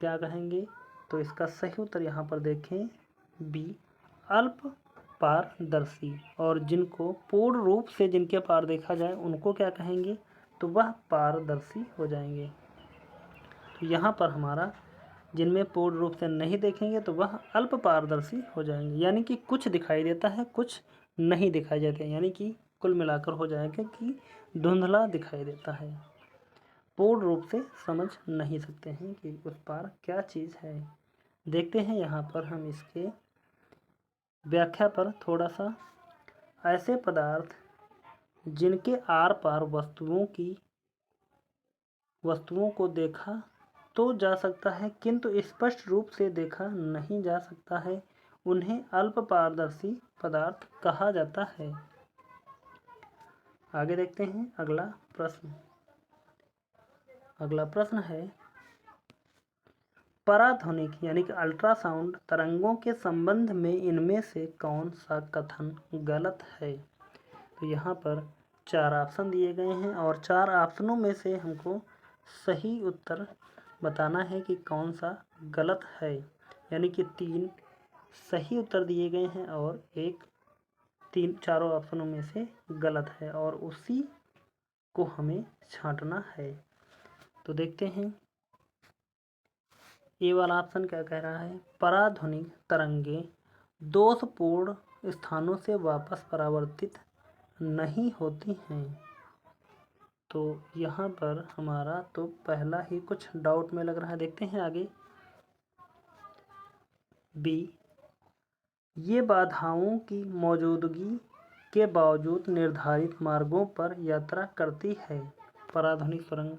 क्या कहेंगे? तो इसका सही उत्तर यहाँ पर देखें बी अल्प पारदर्शी। और जिनको पूर्ण रूप से जिनके पार देखा जाए उनको क्या कहेंगे? तो वह पारदर्शी हो जाएंगे। तो यहाँ पर हमारा जिनमें पूर्ण रूप से नहीं देखेंगे तो वह अल्प पारदर्शी हो जाएंगे, यानी कि कुछ दिखाई देता है कुछ नहीं दिखाई देते, यानी कि कुल मिलाकर हो जाएगा कि धुंधला दिखाई देता है, पूर्ण रूप से समझ नहीं सकते हैं कि उस पार क्या चीज़ है। देखते हैं यहाँ पर हम इसके व्याख्या पर थोड़ा सा। ऐसे पदार्थ जिनके आर पार वस्तुओं को देखा तो जा सकता है किंतु स्पष्ट रूप से देखा नहीं जा सकता है, उन्हें अल्प पारदर्शी पदार्थ कहा जाता है। आगे देखते हैं अगला प्रश्न। अगला प्रश्न है, पराध्वनिक यानी कि अल्ट्रासाउंड तरंगों के संबंध में इनमें से कौन सा कथन गलत है? तो यहाँ पर 4 ऑप्शन दिए गए हैं और 4 ऑप्शनों में से हमको सही उत्तर बताना है कि कौन सा गलत है। यानी कि 3 सही उत्तर दिए गए हैं और एक चारों ऑप्शनों में से गलत है और उसी को हमें छांटना है। तो देखते हैं ए वाला ऑप्शन क्या कह रहा है। पराध्वनिक तरंगे दोषपूर्ण स्थानों से वापस परावर्तित नहीं होती हैं। तो यहाँ पर हमारा तो पहला ही कुछ डाउट में लग रहा है। देखते हैं आगे। बी, ये बाधाओं की मौजूदगी के बावजूद निर्धारित मार्गों पर यात्रा करती है। पराध्वनिक सुरंग,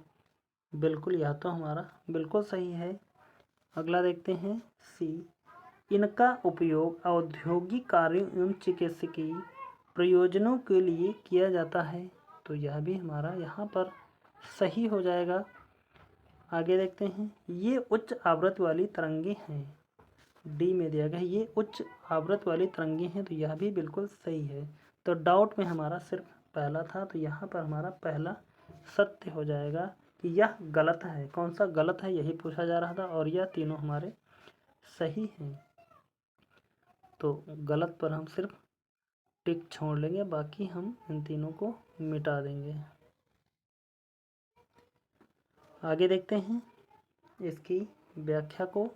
बिल्कुल यह तो हमारा बिल्कुल सही है। अगला देखते हैं सी, इनका उपयोग औद्योगिक कार्यों एवं चिकित्सकीय प्रयोजनों के लिए किया जाता है। तो यह भी हमारा यहाँ पर सही हो जाएगा। आगे देखते हैं, ये उच्च आवृत्ति वाली तरंगे हैं। डी में दिया गया है ये उच्च आवृत्ति वाली तरंगे हैं। तो यह भी बिल्कुल सही है। तो डाउट में हमारा सिर्फ पहला था, तो यहाँ पर हमारा पहला सत्य हो जाएगा कि यह गलत है। कौन सा गलत है यही पूछा जा रहा था और यह तीनों हमारे सही हैं। तो गलत पर हम सिर्फ टिक छोड़ लेंगे, बाकी हम इन तीनों को मिटा देंगे। आगे देखते हैं इसकी व्याख्या को।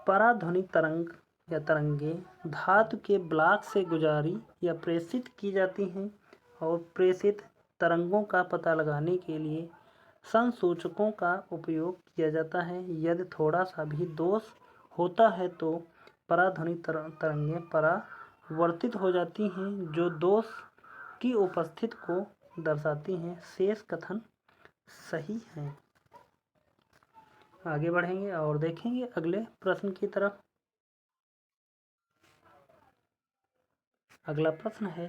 पराध्वनिक तरंग या तरंगे धातु के ब्लॉक से गुजारी या प्रेषित की जाती हैं और प्रेषित तरंगों का पता लगाने के लिए संसूचकों का उपयोग किया जाता है। यदि थोड़ा सा भी दोष होता है तो पराध्वनिक तरंगें परावर्तित हो जाती हैं, जो दोष की उपस्थिति को दर्शाती हैं। शेष कथन सही हैं। आगे बढ़ेंगे और देखेंगे अगले प्रश्न की तरफ। अगला प्रश्न है,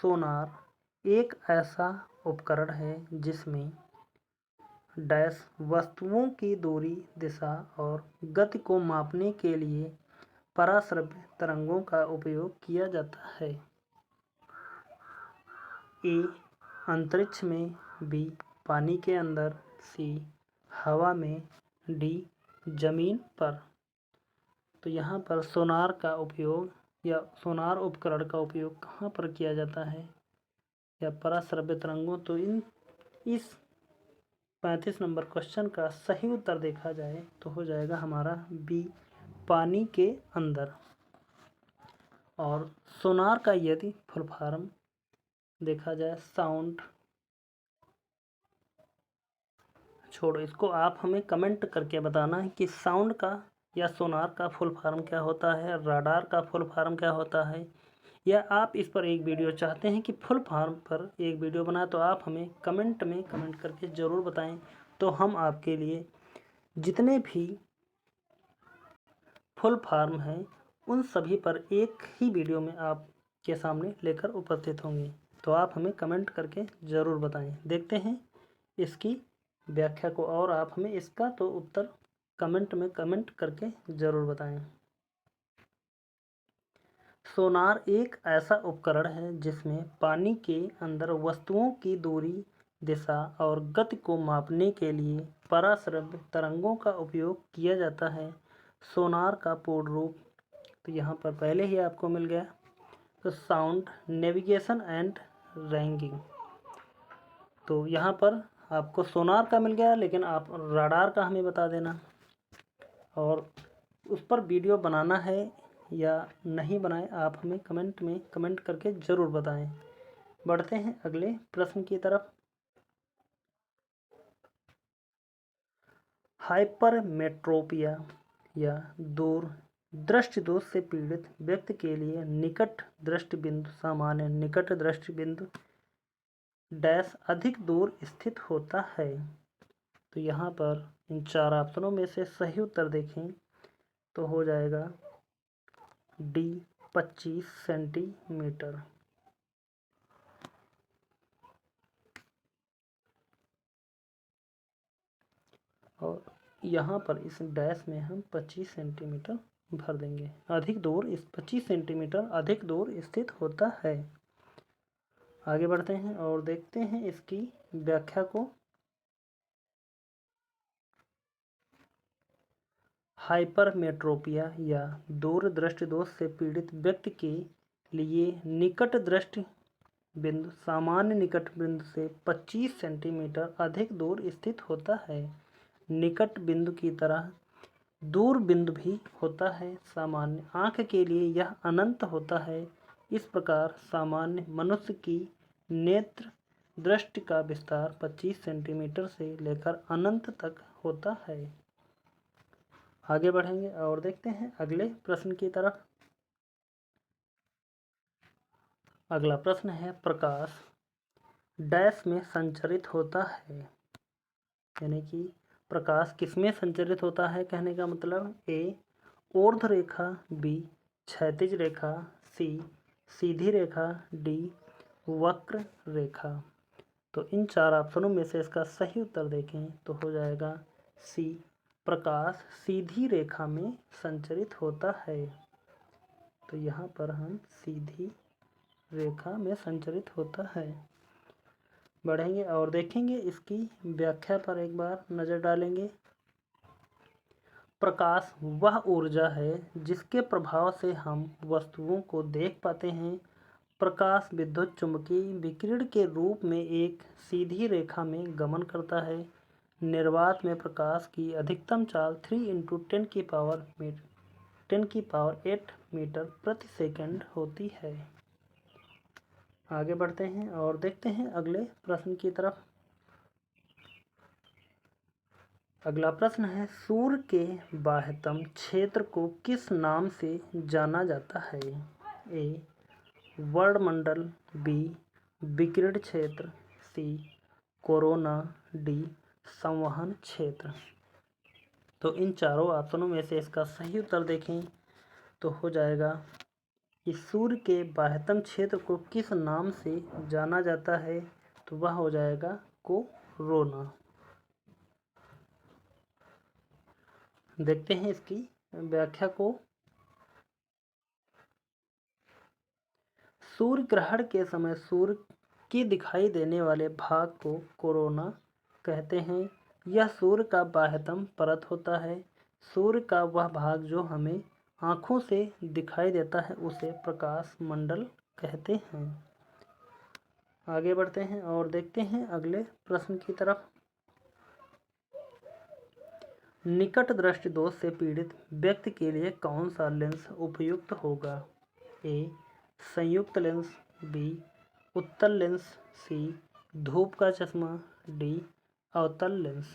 सोनार एक ऐसा उपकरण है जिसमें डैश वस्तुओं की दूरी, दिशा और गति को मापने के लिए पराश्रव्य तरंगों का उपयोग किया जाता है। ए, अंतरिक्ष में। बी, पानी के अंदर। सी, हवा में। डी, जमीन पर। तो यहाँ पर सोनार का उपयोग या सोनार उपकरण का उपयोग कहाँ पर किया जाता है या पराश्रव्य तरंगों। तो इस 35 नंबर क्वेश्चन का सही उत्तर देखा जाए तो हो जाएगा हमारा बी, पानी के अंदर। और सोनार का यदि फुल फॉर्म देखा जाए, साउंड, छोड़ो इसको, आप हमें कमेंट करके बताना है कि साउंड का या सोनार का फुल फॉर्म क्या होता है, राडार का फुल फॉर्म क्या होता है, या आप इस पर एक वीडियो चाहते हैं कि फुल फॉर्म पर एक वीडियो बनाए। तो आप हमें कमेंट में कमेंट करके ज़रूर बताएं, तो हम आपके लिए जितने भी फुल फॉर्म हैं उन सभी पर एक ही वीडियो में आपके सामने लेकर उपस्थित होंगे। तो आप हमें कमेंट करके ज़रूर बताएं। देखते हैं इसकी व्याख्या को और आप हमें इसका तो उत्तर कमेंट में कमेंट करके ज़रूर बताएं। सोनार एक ऐसा उपकरण है जिसमें पानी के अंदर वस्तुओं की दूरी, दिशा और गति को मापने के लिए पराश्रव्य तरंगों का उपयोग किया जाता है। सोनार का पूर्ण रूप तो यहाँ पर पहले ही आपको मिल गया। तो साउंड, नेविगेशन एंड रैंकिंग। तो यहाँ पर आपको सोनार का मिल गया, लेकिन आप राडार का हमें बता देना और उस पर वीडियो बनाना है या नहीं बनाए आप हमें कमेंट में कमेंट करके ज़रूर बताएं। बढ़ते हैं अगले प्रश्न की तरफ। हाइपरमेट्रोपिया या दूर दृष्टि दोष से पीड़ित व्यक्ति के लिए निकट दृष्टि बिंदु सामान्य निकट दृष्टि बिंदु डैश अधिक दूर स्थित होता है। तो यहाँ पर इन 4 ऑप्शनों में से सही उत्तर देखें तो हो जाएगा डी 25 सेंटीमीटर। और यहाँ पर इस डैश में हम 25 सेंटीमीटर भर देंगे। अधिक दूर इस 25 सेंटीमीटर अधिक दूर स्थित होता है। आगे बढ़ते हैं और देखते हैं इसकी व्याख्या को। हाइपरमेट्रोपिया या दूरदृष्टि दोष से पीड़ित व्यक्ति के लिए निकट दृष्टि बिंदु सामान्य निकट बिंदु से 25 सेंटीमीटर अधिक दूर स्थित होता है। निकट बिंदु की तरह दूर बिंदु भी होता है। सामान्य आँख के लिए यह अनंत होता है। इस प्रकार सामान्य मनुष्य की नेत्र दृष्टि का विस्तार 25 सेंटीमीटर से लेकर अनंत तक होता है। आगे बढ़ेंगे और देखते हैं अगले प्रश्न की तरफ। अगला प्रश्न है, प्रकाश डैश में संचरित होता है। यानी कि प्रकाश किसमें संचरित होता है कहने का मतलब, ए ऊर्ध्व रेखा, बी क्षैतिज रेखा, सी सीधी रेखा, डी वक्र रेखा। तो इन 4 ऑप्शनों में से इसका सही उत्तर देखें तो हो जाएगा सी, प्रकाश सीधी रेखा में संचरित होता है। तो यहाँ पर हम सीधी रेखा में संचरित होता है। बढ़ेंगे और देखेंगे इसकी व्याख्या पर एक बार नज़र डालेंगे। प्रकाश वह ऊर्जा है जिसके प्रभाव से हम वस्तुओं को देख पाते हैं। प्रकाश विद्युत चुम्बकीय विकिरण के रूप में एक सीधी रेखा में गमन करता है। निर्वात में प्रकाश की अधिकतम चाल 3 × 10 की पावर 8 मीटर प्रति सेकंड होती है। आगे बढ़ते हैं और देखते हैं अगले प्रश्न की तरफ। अगला प्रश्न है, सूर्य के बाह्यतम क्षेत्र को किस नाम से जाना जाता है? ए वर्णमंडल, बी विकिरण क्षेत्र, सी कोरोना, डी संवहन क्षेत्र। तो इन 4 ऑप्शनों में से इसका सही उत्तर देखें तो हो जाएगा कि सूर्य के बाह्यतम क्षेत्र को किस नाम से जाना जाता है, तो वह हो जाएगा कोरोना। देखते हैं इसकी व्याख्या को। सूर्य ग्रहण के समय सूर्य के दिखाई देने वाले भाग को कोरोना कहते हैं। यह सूर्य का बाह्यतम परत होता है। सूर्य का वह भाग जो हमें आँखों से दिखाई देता है उसे प्रकाश मंडल कहते हैं। आगे बढ़ते हैं और देखते हैं अगले प्रश्न की तरफ। निकट दृष्टि दोष से पीड़ित व्यक्ति के लिए कौन सा लेंस उपयुक्त होगा? ए संयुक्त लेंस, बी उत्तल लेंस, सी धूप का चश्मा, डी अवतल लेंस।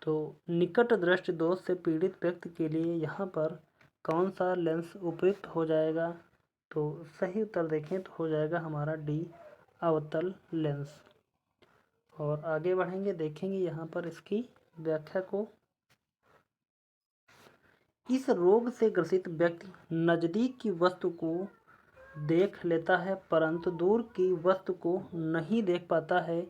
तो निकट दृष्टि दोष से पीड़ित व्यक्ति के लिए यहाँ पर कौन सा लेंस उपयुक्त हो जाएगा? तो सही उत्तर देखें तो हो जाएगा हमारा डी अवतल लेंस। और आगे बढ़ेंगे, देखेंगे यहाँ पर इसकी व्याख्या को। इस रोग से ग्रसित व्यक्ति नज़दीक की वस्तु को देख लेता है परंतु दूर की वस्तु को नहीं देख पाता है।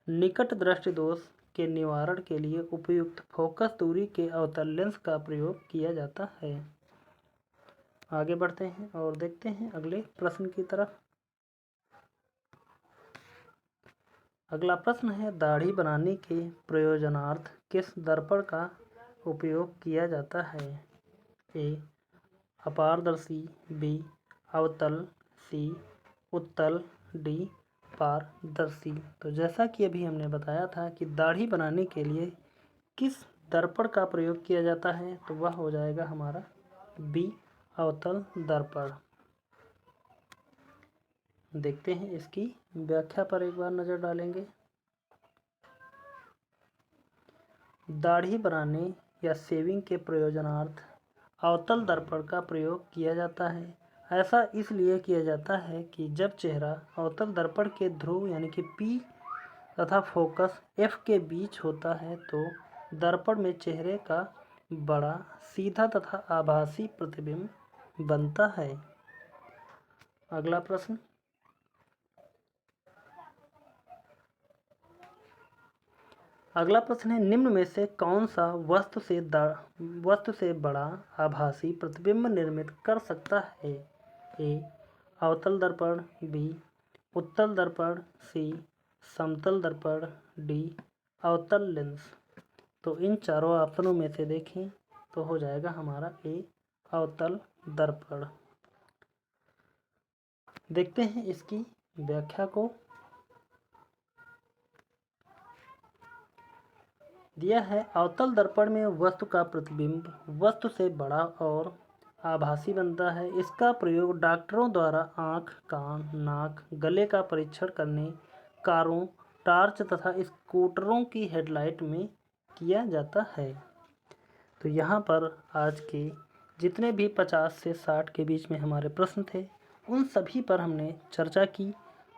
निकट दृष्टि दोष के निवारण के लिए उपयुक्त फोकस दूरी के अवतल लेंस का प्रयोग किया जाता है। आगे बढ़ते हैं और देखते हैं अगले प्रश्न की तरफ। अगला प्रश्न है, दाढ़ी बनाने के प्रयोजनार्थ किस दर्पण का उपयोग किया जाता है? ए अपारदर्शी, बी अवतल, सी उत्तल, डी पारदर्शी। तो जैसा कि अभी हमने बताया था कि दाढ़ी बनाने के लिए किस दर्पण का प्रयोग किया जाता है, तो वह हो जाएगा हमारा बी अवतल दर्पण। देखते हैं इसकी व्याख्या पर एक बार नज़र डालेंगे। दाढ़ी बनाने या शेविंग के प्रयोजनार्थ अवतल दर्पण का प्रयोग किया जाता है। ऐसा इसलिए किया जाता है कि जब चेहरा अवतल दर्पण के ध्रुव यानी कि पी तथा फोकस F के बीच होता है तो दर्पण में चेहरे का बड़ा, सीधा तथा आभासी प्रतिबिंब बनता है। अगला प्रश्न, है निम्न में से कौन सा वस्तु से बड़ा आभासी प्रतिबिंब निर्मित कर सकता है? ए, अवतल दर्पण, बी, उत्तल दर्पण, सी, समतल दर्पण, डी, अवतल लेंस। तो इन चारों ऑप्शनों में से देखें तो हो जाएगा हमारा ए, अवतल दर्पण। देखते हैं इसकी व्याख्या को। दिया है, अवतल दर्पण में वस्तु का प्रतिबिंब वस्तु से बड़ा और आभासी बनता है। इसका प्रयोग डॉक्टरों द्वारा आँख, कान, नाक, गले का परीक्षण करने, कारों, टार्च तथा स्कूटरों की हेडलाइट में किया जाता है। तो यहाँ पर आज के जितने भी 50 से 60 के बीच में हमारे प्रश्न थे, उन सभी पर हमने चर्चा की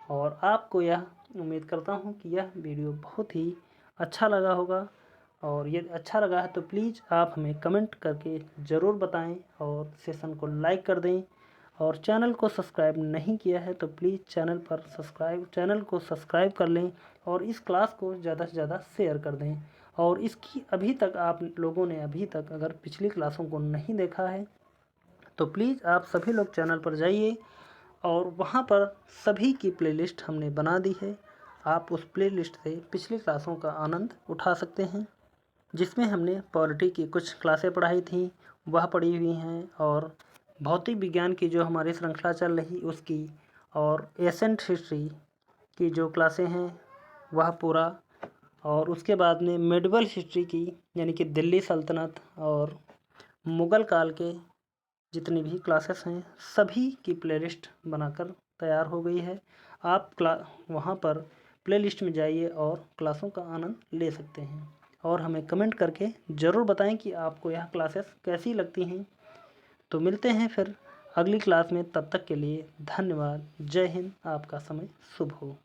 और आपको यह उम्मीद करता हूँ कि यह वीडियो बहुत ही अच्छा लगा होगा। और यदि अच्छा लगा है तो प्लीज़ आप हमें कमेंट करके ज़रूर बताएं और सेशन को लाइक कर दें। और चैनल को सब्सक्राइब नहीं किया है तो प्लीज़ चैनल को सब्सक्राइब कर लें और इस क्लास को ज़्यादा से ज़्यादा शेयर कर दें। और इसकी अभी तक आप लोगों ने अगर पिछली क्लासों को नहीं देखा है तो प्लीज़ आप सभी लोग चैनल पर जाइए और वहाँ पर सभी की प्लेलिस्ट हमने बना दी है। आप उस प्लेलिस्ट से पिछली क्लासों का आनंद उठा सकते हैं, जिसमें हमने पॉलिटी की कुछ क्लासें पढ़ाई थी वह पढ़ी हुई हैं, और भौतिक विज्ञान की जो हमारी श्रृंखला चल रही उसकी, और एशेंट हिस्ट्री की जो क्लासें हैं वह पूरा, और उसके बाद में मेडिवल हिस्ट्री की यानी कि दिल्ली सल्तनत और मुग़ल काल के जितनी भी क्लासेस हैं सभी की प्लेलिस्ट बनाकर तैयार हो गई है। आप वहाँ पर प्लेलिस्ट में जाइए और क्लासों का आनंद ले सकते हैं और हमें कमेंट करके ज़रूर बताएं कि आपको यह क्लासेस कैसी लगती हैं। तो मिलते हैं फिर अगली क्लास में, तब तक के लिए धन्यवाद। जय हिंद। आपका समय शुभ हो।